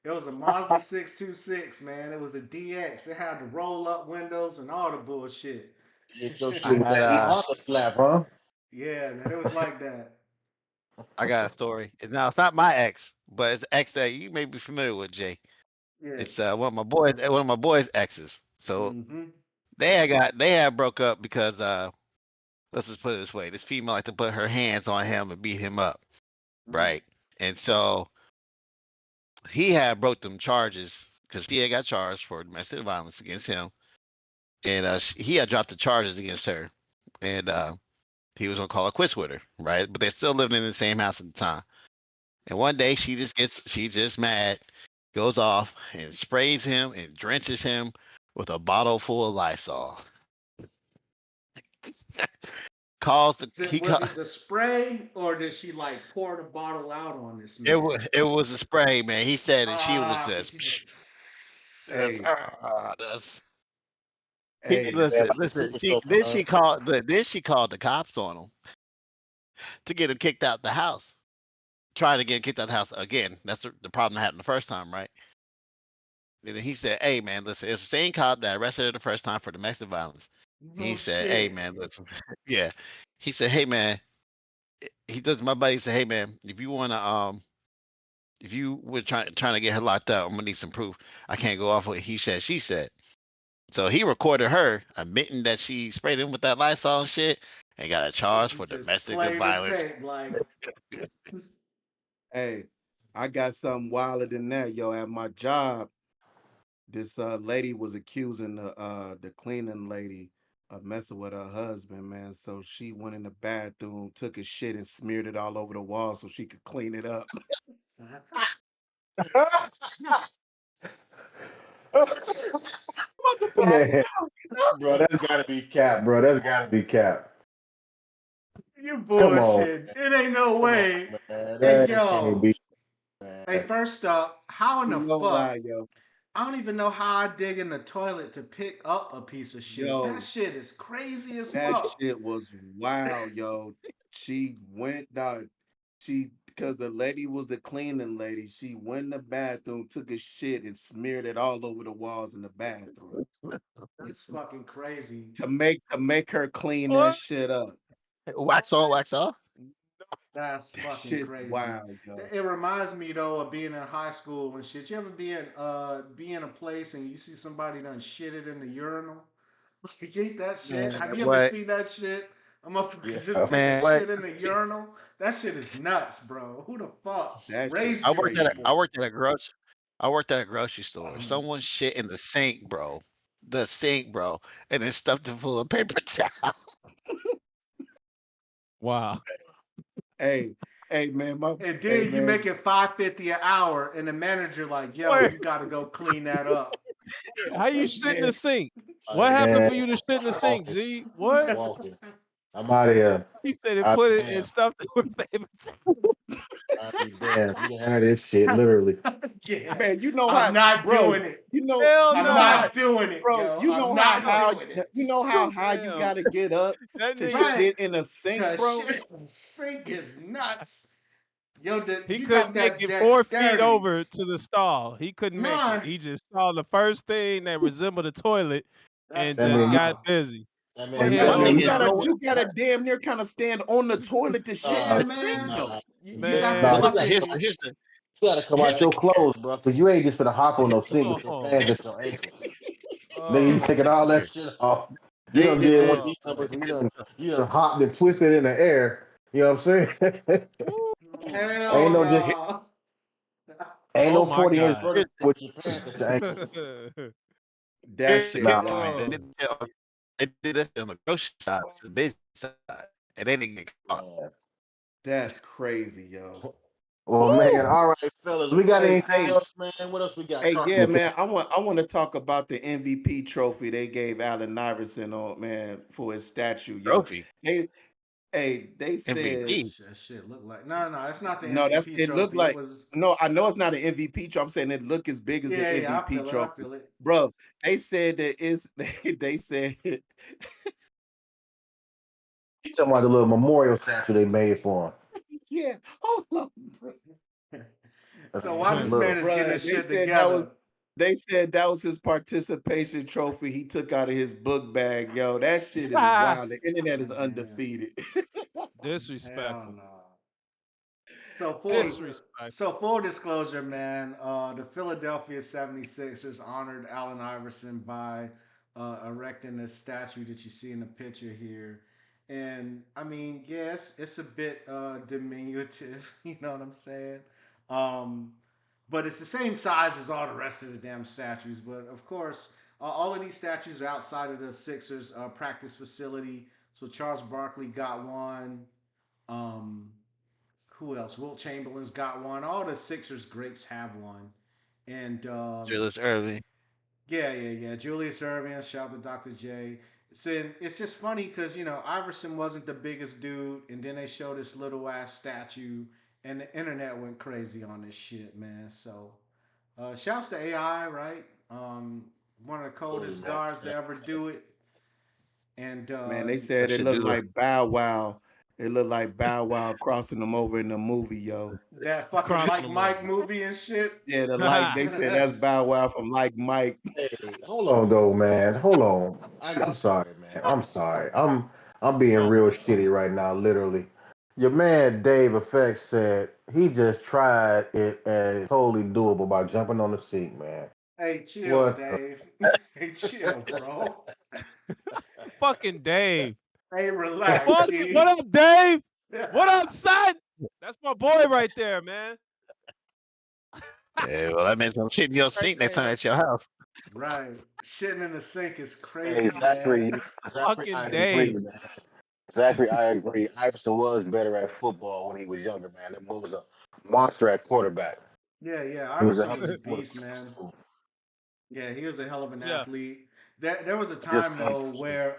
It was a Mazda 626, man. It was a DX. It had the roll up windows and all the bullshit. Get your I shit with had that Honda slap, huh? Yeah, man, it was like that. I got a story. Now it's not my ex, but it's an ex that you may be familiar with, Jay. Yeah. It's one of my boys' exes. So Mm-hmm. they had broke up because let's just put it this way: this female like to put her hands on him and beat him up, Mm. right? And so he had broke them charges because he had got charged for domestic violence against him. and he had dropped the charges against her, and he was gonna call it quits with her, right? But they're still living in the same house at the time. And one day she's just mad, goes off and sprays him and drenches him with a bottle full of Lysol. Calls the Was it the spray or did she like pour the bottle out on this man? it was a spray, man. He said that she was So just. she just. Hey, He, hey, listen, like a listen. super She, soaker, then huh? she called. Then she called the cops on him to get him kicked out the house. Trying to get him kicked out the house again. That's the problem that happened the first time, right? And then he said, "Hey, man, listen. It's the same cop that arrested her the first time for domestic violence." No He said, shit. "Hey, man, listen. Yeah." He said, "Hey, man." He does. My buddy said, "Hey, man, if you wanna if you were trying to get her locked up, I'm gonna need some proof. I can't go off what he said, she said." So he recorded her admitting that she sprayed him with that Lysol shit and got a charge for Just domestic play the violence. tape like. hey, I got something wilder than that, yo. At my job, this lady was accusing the cleaning lady of messing with her husband, man. So she went in the bathroom, took a shit, and smeared it all over the wall so she could clean it up. What the fuck? Man, bro, that's gotta be cap, bro. That's gotta be cap. You Come on, bullshit. It ain't no come on, way. man. Hey, That can't yo. be, Hey, man. first up, how in the You know fuck? why, yo? I don't even know how I dig in the toilet to pick up a piece of shit. That Yo, shit is crazy as that fuck. shit was wild, yo. She went down. Because the lady was the cleaning lady, she went in the bathroom, took a shit, and smeared it all over the walls in the bathroom That's fucking crazy. to make her clean that What? shit up. Wax on, wax off. That's That fucking shit's crazy. wild, yo. It reminds me though of being in high school and shit. You ever be in a place and you see somebody done shitted in the urinal? Like, ain't that shit? Man, Have you ever what? seen that shit? A motherfucker Yeah. just take a Man, what? shit in the urinal? That shit is nuts, bro. Who the fuck That shit's raised I you worked at a, crazy. people? I worked at a grocery. I worked at a grocery store. Someone shit in the sink, bro. The sink, bro, and then stuffed it full of paper towel. Wow. Hey, hey, man, And hey, then you man, make it $5.50 an hour, and the manager like, yo, Wait, you gotta go clean that up. how you shit in man, the sink? What Like, happened man, for you to shit in the I'm sink, walking. G? I'm What? walking. I'm out of here. He said it I'll put be it and damned. stuffed it with paper towel. I'll be damned. You can have this shit, literally. Yeah, man, you know I'm how, not bro, doing it. you know, Hell I'm you know how, nah. not doing it, bro, yo. you I'm know not how, doing it. you know how high you Damn. gotta get up That to nigga, Right. shit in a sink, Cause bro. shit in the sink is nuts. Yo, he you couldn't got make that it 4 feet dexterity. over to the stall. He couldn't make it. Man, He just saw the first thing that resembled a toilet that's and That just man, you, got wild. busy. that What man, the you, Man, that hell Them bro, man, is you you gotta niggas, that? gotta know what? you gotta damn near kind of stand on the toilet to shit in Yeah, the man. sink, though. You got Man, the but Nah, look, you gotta fucking come out. here's the You gotta come here's out the your clothes, bro, because you ain't just gonna hop on no sink with your oh, pants here's at your ankles. Nigga, you oh, here's taking the all that kicker. shit off. You They done did one of did. oh. these numbers where you done hopped and twisted in the air. You know what I'm saying? Woo. hell ain't no just no. ain't Oh no my 40-inch God. vertical with your pants at your ankles. That Here's the shit Nah, kicker, man. wild. They did that on the grocery side, the business side, and they didn't get caught. man. That's crazy, yo. Well, man, Woo. all right, fellas. We got Hey, anything hey, else, man? What else we got? hey, Talk to yeah, me, King. man. I want to talk about the MVP trophy they gave Allen Iverson on, man, for his statue, yo. Trophy, They, they said MVP. That shit look like no, it's not the no. That's MVP it. Looked trophy. It like was no. I know it's not an MVP trophy. I'm saying it look as big as the yeah, I MVP feel it. I trophy, feel it. bro. They said that it's. They said You talking about the little memorial statue they made for him? yeah. Hold on, bro. So why this man Look, is getting Bruh, his shit together? they said that was his participation trophy he took out of his book bag, yo. That shit is Ah, wild. The internet is Man, undefeated. hell disrespectful. no. So full Disrespectful. so full disclosure, man, the Philadelphia 76ers honored Allen Iverson by erecting this statue that you see in the picture here. And I mean, yes, it's a bit diminutive, you know what I'm saying? Um, but it's the same size as all the rest of the damn statues. But of course, All of these statues are outside of the Sixers practice facility. So Charles Barkley got one. Um, who else? Wilt Chamberlain's got one. All the Sixers greats have one. And Julius Irving. yeah. Julius Erving, shout out to Dr. J. It's just funny because Iverson wasn't the biggest dude, and then they showed this little ass statue, and the internet went crazy on this shit, man. So, shouts to AI, right? One of the coldest guards to ever do it, and Man, they said it should looked do it. like Bow Wow. It looked like Bow Wow crossing them over in the movie, yo. that fucking Crossing Like them Mike over. movie and shit. Yeah, they said that's Bow Wow from Like Mike. Hey, hold on though, man. Hold on. I'm sorry, man. I'm sorry. I'm being real shitty right now, literally. Your man Dave Effects said he just tried it and it's totally doable by jumping on the seat, man. Hey, chill, What? Dave. Hey, chill, bro. Fucking Dave. Hey, relax, What G. up, Dave? What up, son? That's my boy right there, man. Yeah, well, that means I'm sitting in your seat next time at your house. Right. Shitting in the sink is Hey, crazy, Zachary, man. Fucking I Dave. agree, man. Zachary, I agree. Iverson was better at football when he was younger, man. That boy was a monster at quarterback. Yeah. He was a Iverson hell was of a a beast, quarterback. man. Yeah, he was a hell of an Yeah. athlete. There was a Just time though where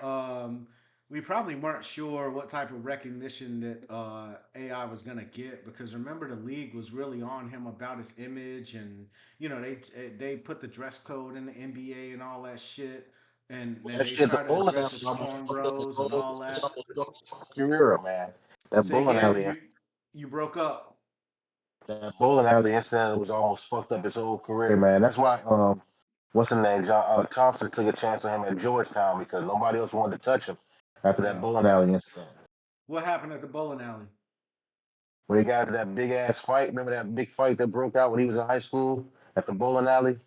we probably weren't sure what type of recognition that AI was gonna get because remember the league was really on him about his image and they put the dress code in the NBA and all that shit and that they shit, the tried to bowling address alley his almost fucked up his cornrows and whole, all that. career, man. That Say bowling again, alley, you broke up. that bowling alley incident was almost fucked up his whole career, man. That's why what's his name, Thompson took a chance on him at Georgetown because nobody else wanted to touch him after that Yeah. bowling alley incident. What happened at the bowling alley? When he got into that big ass fight, remember that big fight that broke out when he was in high school at the bowling alley?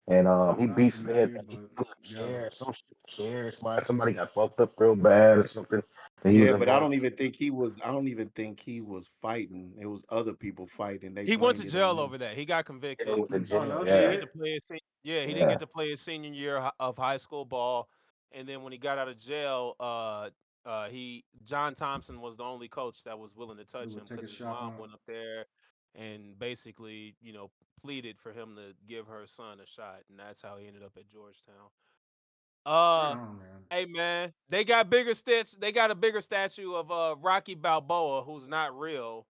And he I'm not beats the head. familiar, He but put a yeah. chair, some chair. Somebody got fucked up real bad or something. And he was Yeah, but I involved. don't even think he was fighting. It was other people fighting. They He went to blamed it jail on him. over that. He got Yeah, convicted. he was in Oh jail. no He didn't Yeah, get to shit. play his he didn't yeah. get to play his senior year of high school ball. And then when he got out of jail, John Thompson was the only coach that was willing to We touch him would take a because his shot mom on went up there and basically, pleaded for him to give her son a shot, and that's how he ended up at Georgetown. right Uh, on, man. hey man, they got a bigger statue of Rocky Balboa, who's not real,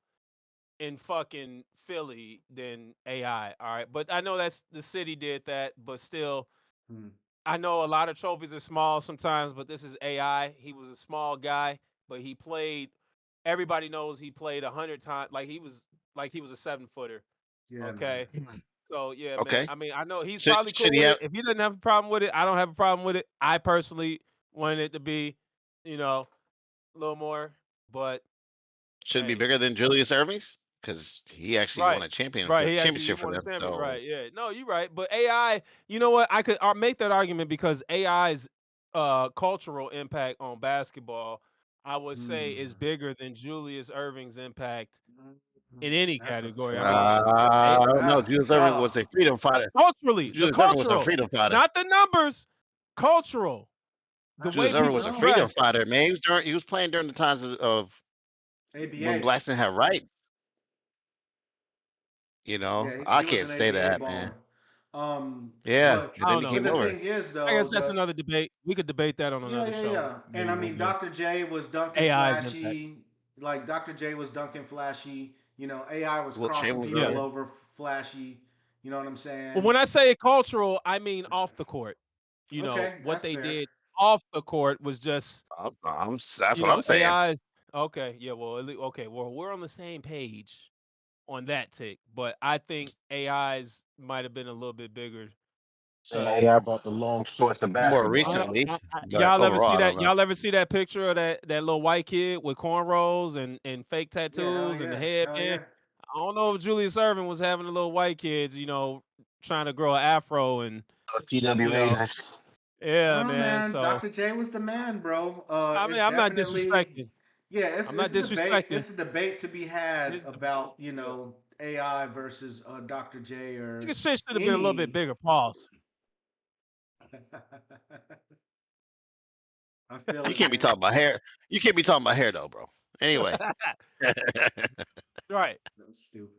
in fucking Philly than AI. All right, but I know that's the city did that, but still, Hmm. I know a lot of trophies are small sometimes, but this is AI. He was a small guy, but he played. Everybody knows he played 100 times. Like he was a 7 footer. Yeah, man. Okay, so yeah, man. Okay. I mean, I know he's Should probably cool should he with have it. If he doesn't have a problem with it, I don't have a problem with it. I personally wanted it to be, a little more, but should it be hey. bigger than Julius Irving's? Because he actually Right. won a Right. He actually championship for won a them. champion. So Right. Yeah. No, you're right. But AI, you know what? I could make that argument because AI's cultural impact on basketball, I would say, is Mm. bigger than Julius Irving's impact in any That's a category. I tough. mean, I don't know. That's Julius Irving was tough. a freedom fighter. culturally, the Julius Irving was a cultural, freedom fighter. not the numbers, cultural. The That's way Julius Irving people was a tough. freedom dress. fighter, man. He was playing during the times of when ABA. blacks didn't have rights. Yeah, I he was can't an say ABA that, man. baller. Yeah, But and I then don't he know. came the over. thing is I though, guess that's another debate. We could debate that on another show. yeah. And I Maybe mean, one day. Dr. J was dunking AI's impact. flashy. Like Dr. J was dunking flashy. AI was Wilt crossing Chamberlain was people Yeah. earlier. over flashy. You know what I'm saying? But when I say cultural, I mean off the court. Okay, What that's they fair. did off the court was just, That's what I'm saying. AI's. Okay, yeah, well, okay, well, we're on the same page on that tick, but I think AI's might have been a little bit bigger. Saying 'Cause, AI brought the long shorts to More basketball. recently, but y'all ever overall, see I that? don't know. Y'all ever see that picture of that little white kid with cornrows and fake Yeah, hell tattoos and the yeah. Hell headband? yeah. I don't know if Julius Irving was having the little white kids, trying to grow an afro and, TWA and shit. yeah, Oh man. man, So Dr. J was the man, bro. I mean, It's I'm not definitely disrespecting. yeah. I'm not It's a debate. disrespecting. It's a debate to be had It's- about yeah. AI versus Dr. J I think or his shit should have been a little bit any. bigger. Pause. I feel You it, can't be man. talking about hair. You can't be talking about hair though, bro. Anyway. Right. That's stupid.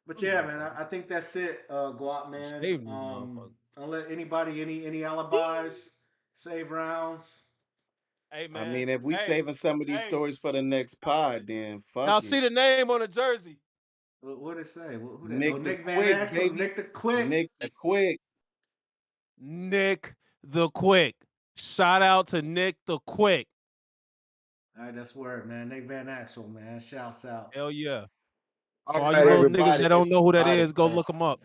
But yeah, man, I think that's it, Guap, man. Shaving these motherfuckers. I'll let anybody any alibis, save rounds. Hey I man. mean, if we Hey, saving some of these hey. stories for the next pod, then Y'all fuck see it. the name on the jersey? What did it say? Who that? Nick Oh, the Nick Van Quick, Axel, baby. Nick the Quick. Nick the Quick. Nick the Quick. Shout out to Nick the Quick. All right, that's word, man. Nick Van Axel, man. Shouts out. Hell yeah. All For all right, you little niggas everybody. that don't know who that Everybody, is, go man. look him up.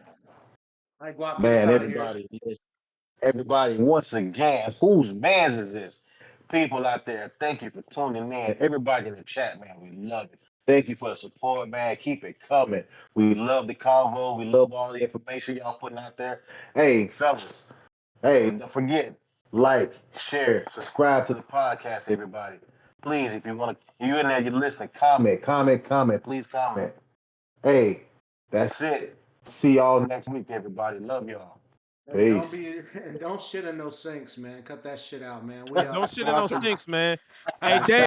All right, Guap, get us Man, out of here. everybody, listen. Everybody, once again, whose man's is this? People out there, thank you for tuning in. Everybody in the chat, man, we love it. Thank you for the support, man. Keep it coming. We love the convo. We love all the information y'all putting out there. Hey, fellas, hey, don't forget, like, share, subscribe to the podcast, everybody. Please, if you want to, you in there, you're listening, comment. Please comment. Hey, that's it. See y'all next week, everybody. Love y'all. Hey, Peace. don't shit in no sinks, man. Cut that shit out, man. We Don't out. shit in no sinks, man. Hey, Dave.